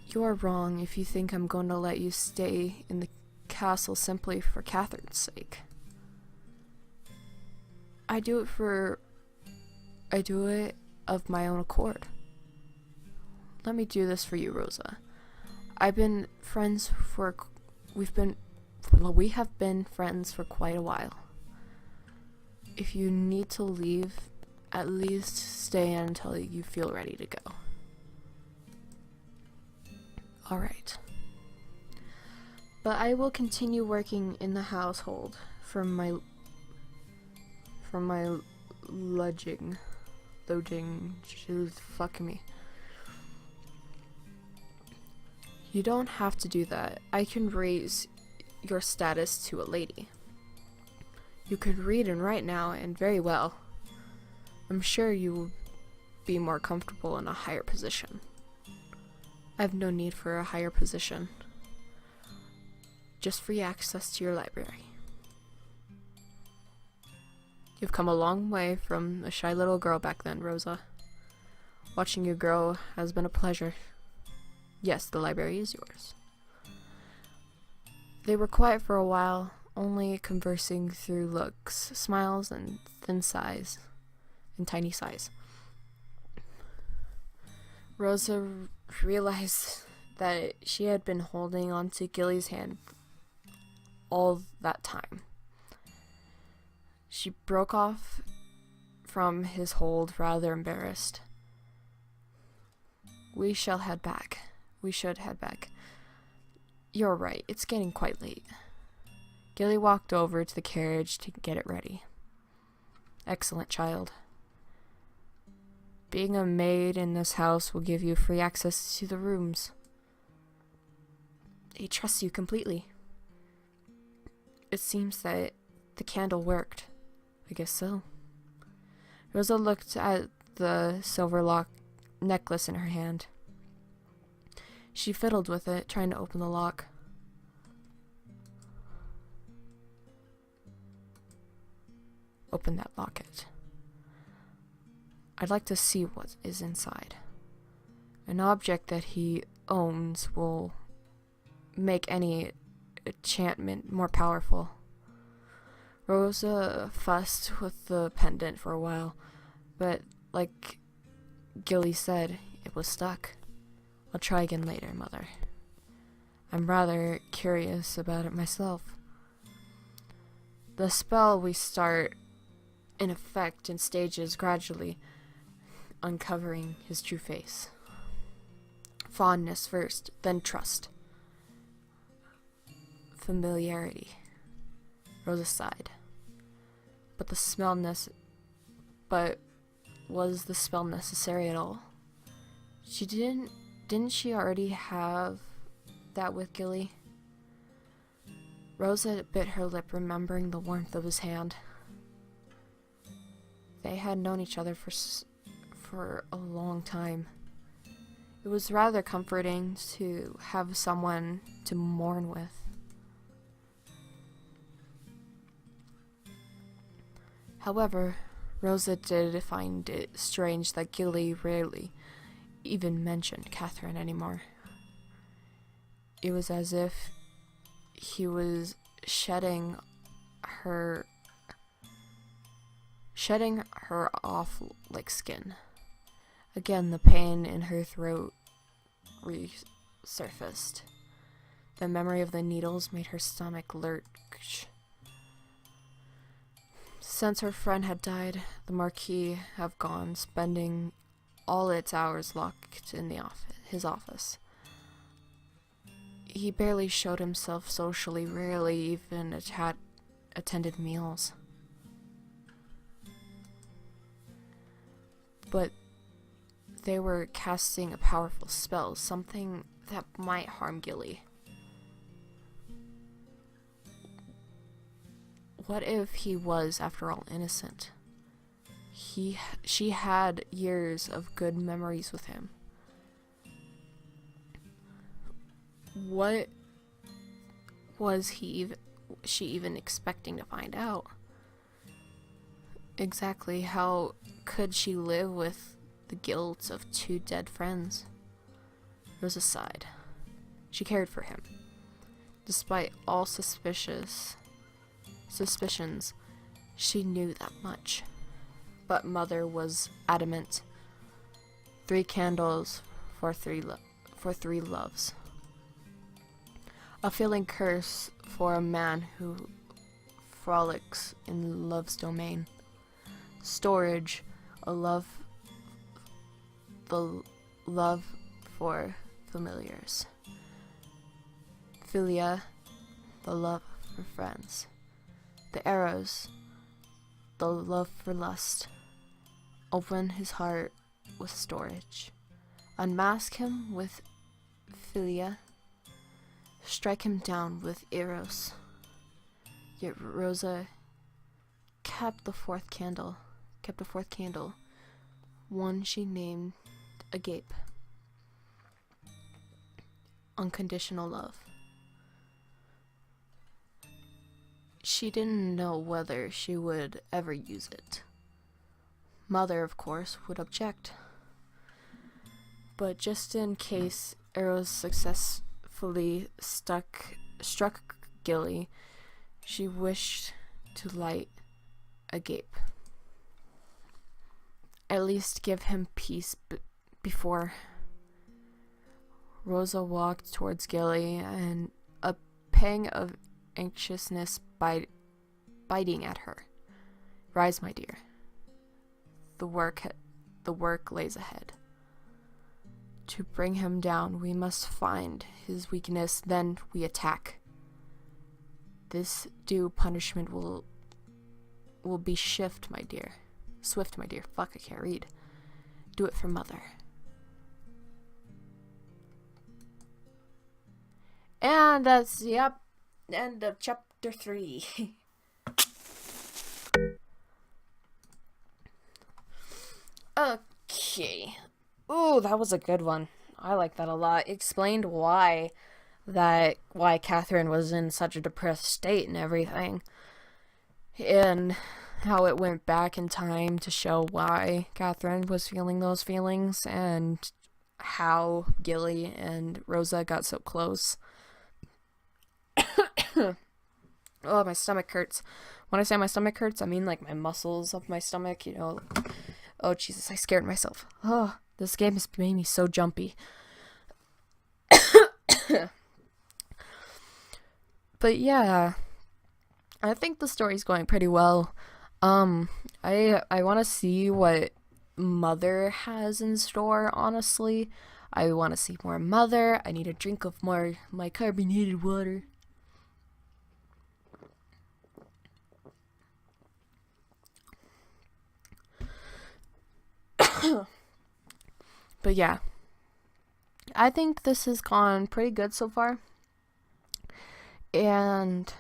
You are wrong if you think I'm going to let you stay in the castle simply for Catherine's sake. I do it of my own accord. Let me do this for you, Rosa. We have been friends for quite a while. If you need to leave, at least stay until you feel ready to go. Alright. But I will continue working in the household from my lodging. She's fucking me. You don't have to do that. I can raise your status to a lady. You could read and write now, and very well. I'm sure you will be more comfortable in a higher position. I have no need for a higher position. Just free access to your library. You've come a long way from a shy little girl back then, Rosa. Watching you grow has been a pleasure. Yes, the library is yours. They were quiet for a while, only conversing through looks, smiles, and tiny sighs. Rosa realized that she had been holding on to Gilly's hand all that time. She broke off from his hold, rather embarrassed. We should head back. You're right, it's getting quite late. Gilly walked over to the carriage to get it ready. Excellent, child. Being a maid in this house will give you free access to the rooms. He trusts you completely. It seems that the candle worked. I guess so. Rosa looked at the silver lock necklace in her hand. She fiddled with it, trying to open the lock. Open that locket. I'd like to see what is inside. An object that he owns will make any enchantment more powerful. Rosa fussed with the pendant for a while, but like Gilly said, it was stuck. I'll try again later, Mother. I'm rather curious about it myself. The spell we start in effect in stages, gradually uncovering his true face. Fondness first, then trust. Familiarity. Rosa sighed. But was the spell necessary at all? Didn't she already have that with Gilly? Rosa bit her lip, remembering the warmth of his hand. They had known each other for a long time. It was rather comforting to have someone to mourn with. However, Rosa did find it strange that Gilly rarely even mentioned Catherine anymore. It was as if he was shedding her off like skin, Again, the pain in her throat resurfaced. The memory of the needles made her stomach lurch. Since her friend had died, the Marquis had gone, spending all its hours locked in his office. He barely showed himself socially, rarely even attended meals. But they were casting a powerful spell, something that might harm Gilly. What if he was, after all, innocent? She had years of good memories with him. What was she even expecting to find out? Exactly how could she live with the guilt of 2 dead friends? Rosa sighed. She cared for him. Despite all suspicions, she knew that much. But Mother was adamant. 3 candles for three loves. A fitting curse for a man who frolics in love's domain. Storage, the love for familiars. Philia, the love for friends. The arrows, the love for lust. Open his heart with storage. Unmask him with Philia. Strike him down with Eros. Yet Rosa kept the fourth candle, one she named Agape. Unconditional love. She didn't know whether she would ever use it. Mother, of course, would object. But just in case Eros successfully struck Gilly, she wished to light Agape. At least give him peace before. Rosa walked towards Gilly, and a pang of anxiousness biting at her. Rise, my dear. The work lays ahead. To bring him down, we must find his weakness, then we attack. This due punishment will be swift, my dear. Fuck, I can't read. Do it for Mother. And that's, end of chapter 3. Okay. Ooh, that was a good one. I like that a lot. It explained why Catherine was in such a depressed state and everything. And how it went back in time to show why Catherine was feeling those feelings and how Gilly and Rosa got so close. Oh, my stomach hurts. When I say my stomach hurts, I mean like my muscles of my stomach, you know. Oh, Jesus, I scared myself. Oh, this game has made me so jumpy. But yeah, I think the story's going pretty well. I want to see what Mother has in store, honestly. I want to see more Mother. I need a drink of more my carbonated water. But yeah, I think this has gone pretty good so far. And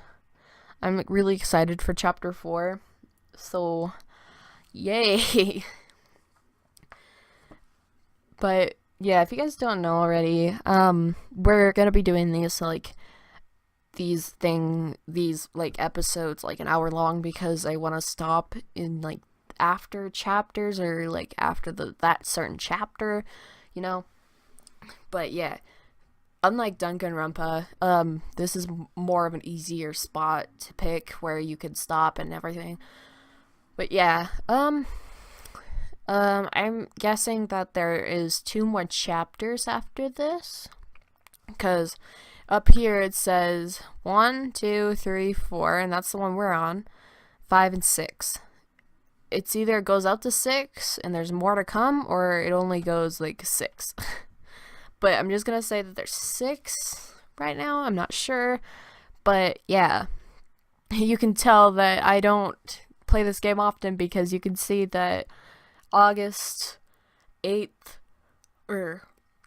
I'm really excited for chapter 4. So, yay! But yeah, if you guys don't know already, we're gonna be doing these episodes like an hour long, because I want to stop in like after chapters, or like after that certain chapter, you know. But yeah, unlike Danganronpa, this is more of an easier spot to pick where you can stop and everything. But yeah, I'm guessing that there is 2 more chapters after this, because up here it says 1, 2, 3, 4, and that's the one we're on. 5 and 6. It's either it goes up to 6 and there's more to come, or it only goes like 6. But I'm just gonna say that there's 6 right now. I'm not sure, but yeah, you can tell that I don't play this game often because you can see that August 8th, or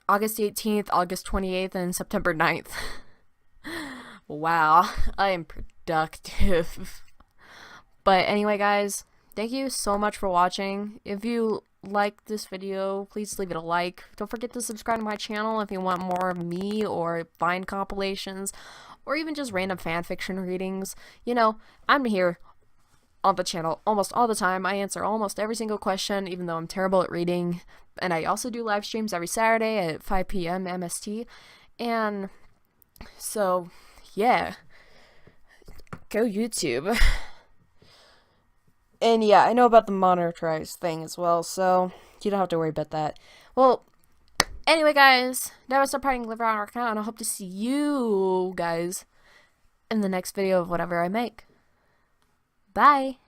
August 18th, August 28th, and September 9th. Wow, I am productive. But anyway, guys, thank you so much for watching. If you liked this video, please leave it a like. Don't forget to subscribe to my channel if you want more of me or Vine compilations or even just random fanfiction readings. You know, I'm here on the channel almost all the time. I answer almost every single question, even though I'm terrible at reading. And I also do live streams every Saturday at 5 p.m. MST. And so, yeah, go YouTube. And yeah, I know about the monetized thing as well, so you don't have to worry about that. Well, anyway, guys, now I start partying, live around our account, and I hope to see you guys in the next video of whatever I make. Bye!